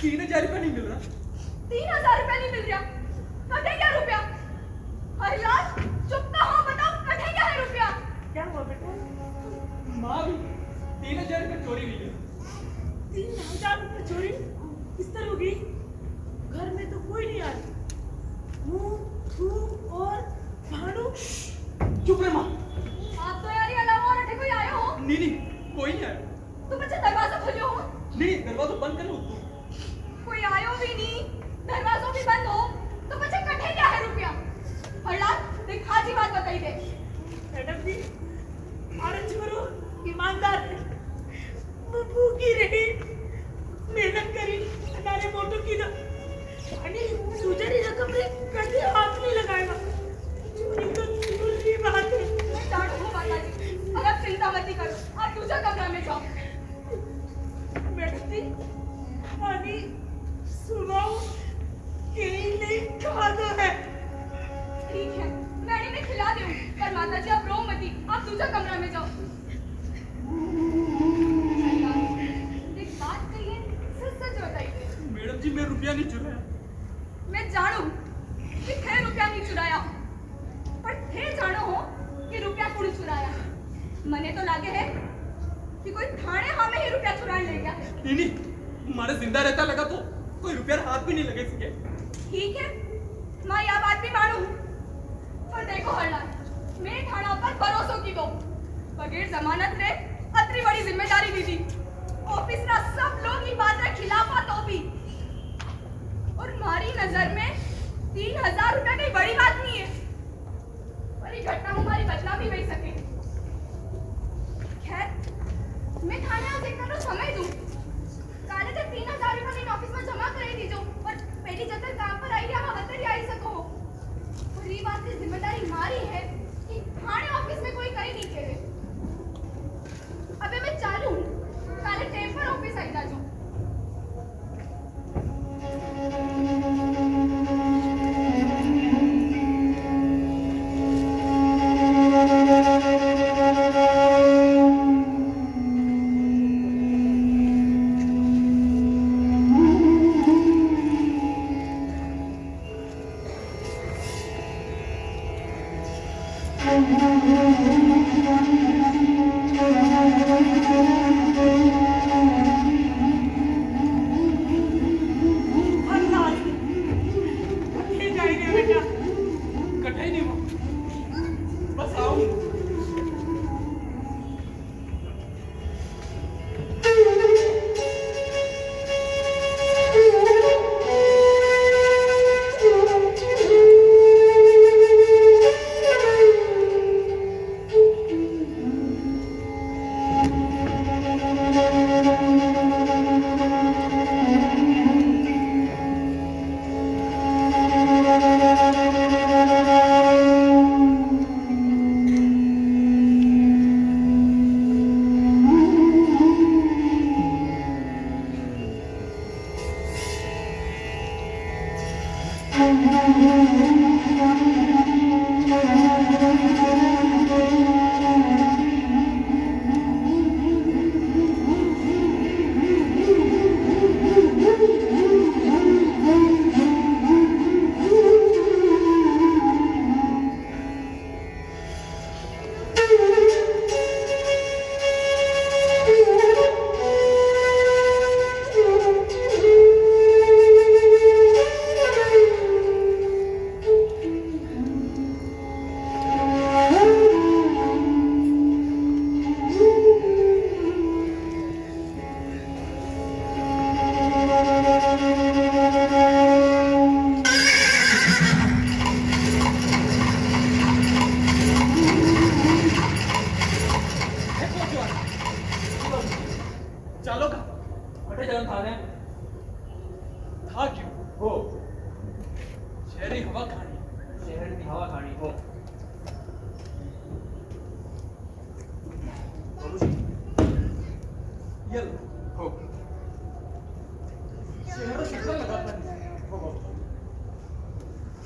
3,000 रुपया नहीं मिल रहा। 3,000 रुपया नहीं मिल रहा? कटे क्या रुपया? हरिलाल चुप ना हो, बताओ कटे क्या है रुपया? क्या हुआ बेटा? माँ भी 3,000 रुपया चोरी हुई है। 3,000 रुपये चोरी किस तरह होगी? घर में तो कोई नहीं आया। तू और भानु। चुप रहे माँ। आप तो यार ये अलावा और कोई आए हो? नहीं कोई नहीं आया। तुम अच्छा दरवाजा खोलो हो? नहीं दरवाजा बंद कर लो तू। कोई आयो भी नहीं, दरवाजों भी बंद हो, तो बच्चे कटे क्या है रुपया? हरलाल देख हाजी बात बताई दे। मैडम जी अरे छोरो ईमानदार है, वो भूखी रही, मेहनत करी, नारे मोटो की ना आणि तुझे रकम रे कभी हाथ नहीं लगाएगा। चोरी तो दूर की बात है। मैं जानू हूँ माताजी, और अब चिंता मत करो, आप दूसरे कमरा में जाओ। मैडम जी आणि सुनाओ केले खाना है। ठीक है मैंने इन्हें खिला दूँ, पर माताजी आप रो मती, आप दूसरे कमरा में जाओ। एक बात कहिए, सच बताइए। मैडम जी मैं रुपया नहीं चुराया। मैं जानू कि थे रुपया नहीं चुराया, पर थे जानो हो कि रुपया कुड़ चुराया। मने तो लागे है कि कोई थाने हमें ही रुपया चुराने ले गया है। नहीं हमारे जिंदा रहता लगा तो कोई रुपया हाथ भी नहीं लगे सके। ठीक है मैं यह बात भी मानू, पर देखो हरलाल, मैं थाना पर भरोसा की दो, बगैर जमानत ने अतरी बड़ी जिम्मेदारी दी थी। ऑफिस ना सब लोग ही बात है खिलाफा तो भी, और हमारी नजर में 3,000 रुपया कोई बड़ी बात नहीं है, पर ये घटना हमारी बचना भी नहीं सके। खैर मैं थाने आ देखकर तो समय दूं, काले तक 3,000 रुपया इन ऑफिस में जमा करे दीजो, और पहली जब तक काम पर आई या वहां आई सको। और ये बात की जिम्मेदारी हमारी है कि थाने ऑफिस में कोई कहीं नहीं करे। अबे मैं चालू हूँ, काले टाइम पर ऑफिस आई जाजो।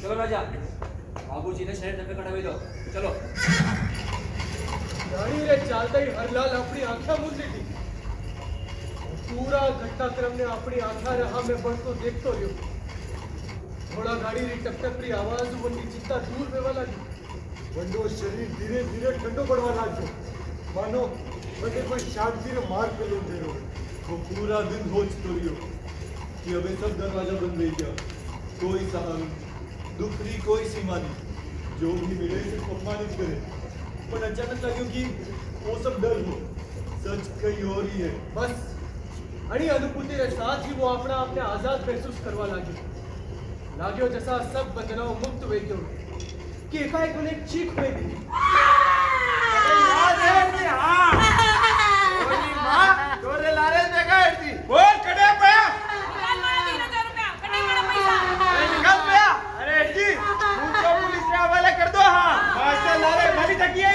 चलो राजा, बाबूजी ने शहर डब्बे कटावे दो, चलो। गाड़ी रे चालता ही हरलाल अपनी आंखें मूंद ली थी। पूरा घटनाक्रम ने अपनी आखा रहा में बढ़तो देखतो रह्यो। थोड़ा गाड़ी री टकटकरी आवाज वनी चिंता दूर वेवा लागी। बंदो शरीर धीरे धीरे ठंडो पड़वा लागो, मानो बंदे कोई शांति रे मार पे लो दे रहो। वो पूरा दिन सोचतो रह्यो कि अबे सब दरवाजा बंद रही गया, कोई सहारा दुख री कोई सीमा नहीं, जो भी मिले सिर्फ अपमानित करे। पर अचानक लग्यो कि वो सब डर हो, सच कहीं और ही है। बस अणी अनुभूति रे साथ ही वो अपना आपने आजाद महसूस करवा लाग्यो जैसा सब बंधनों मुक्त हुए गयो कि एकाएक उन्हें एक चीख हुई थी। जोरे लारे देखा है बोल कड़े पया निकल पया। अरे जी मुझको पुलिस के हवाले कर दो। हाँ मास्टर लारे भली तकिए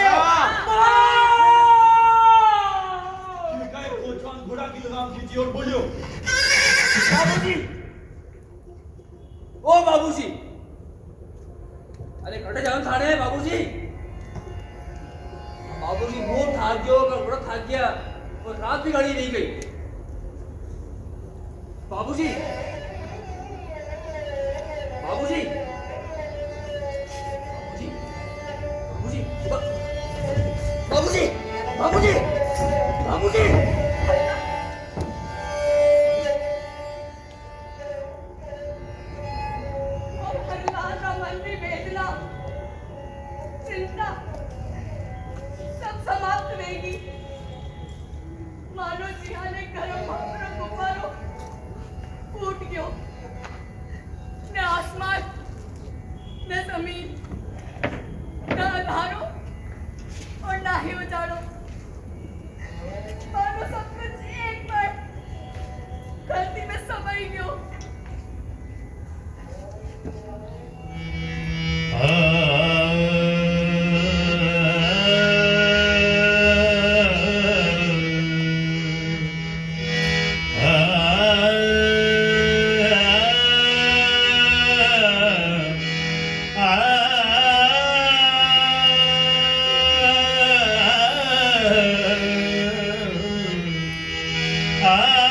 कोचवान घोड़ा की लगाम खींची और बोलियो, बाबूजी, ओ बाबूजी, अरे कटे जान थाने है बाबूजी। बाबूजी वो थाक गयो, घोड़ा थाक गया और रात भी गाड़ी नहीं गई। बाबूजी, बाबूजी, बाबूजी, बाबूजी, बाबूजी, बाबूजी, चिंता सब समाप्त रहेगी। मानो जिहाने गरम भावना गुब्बारो फूट गयो। न आसमान, न जमीन, न अंधारो और ना ही उजाड़ो। मानो सब कुछ एक बार धरती में समाई गयो। Ah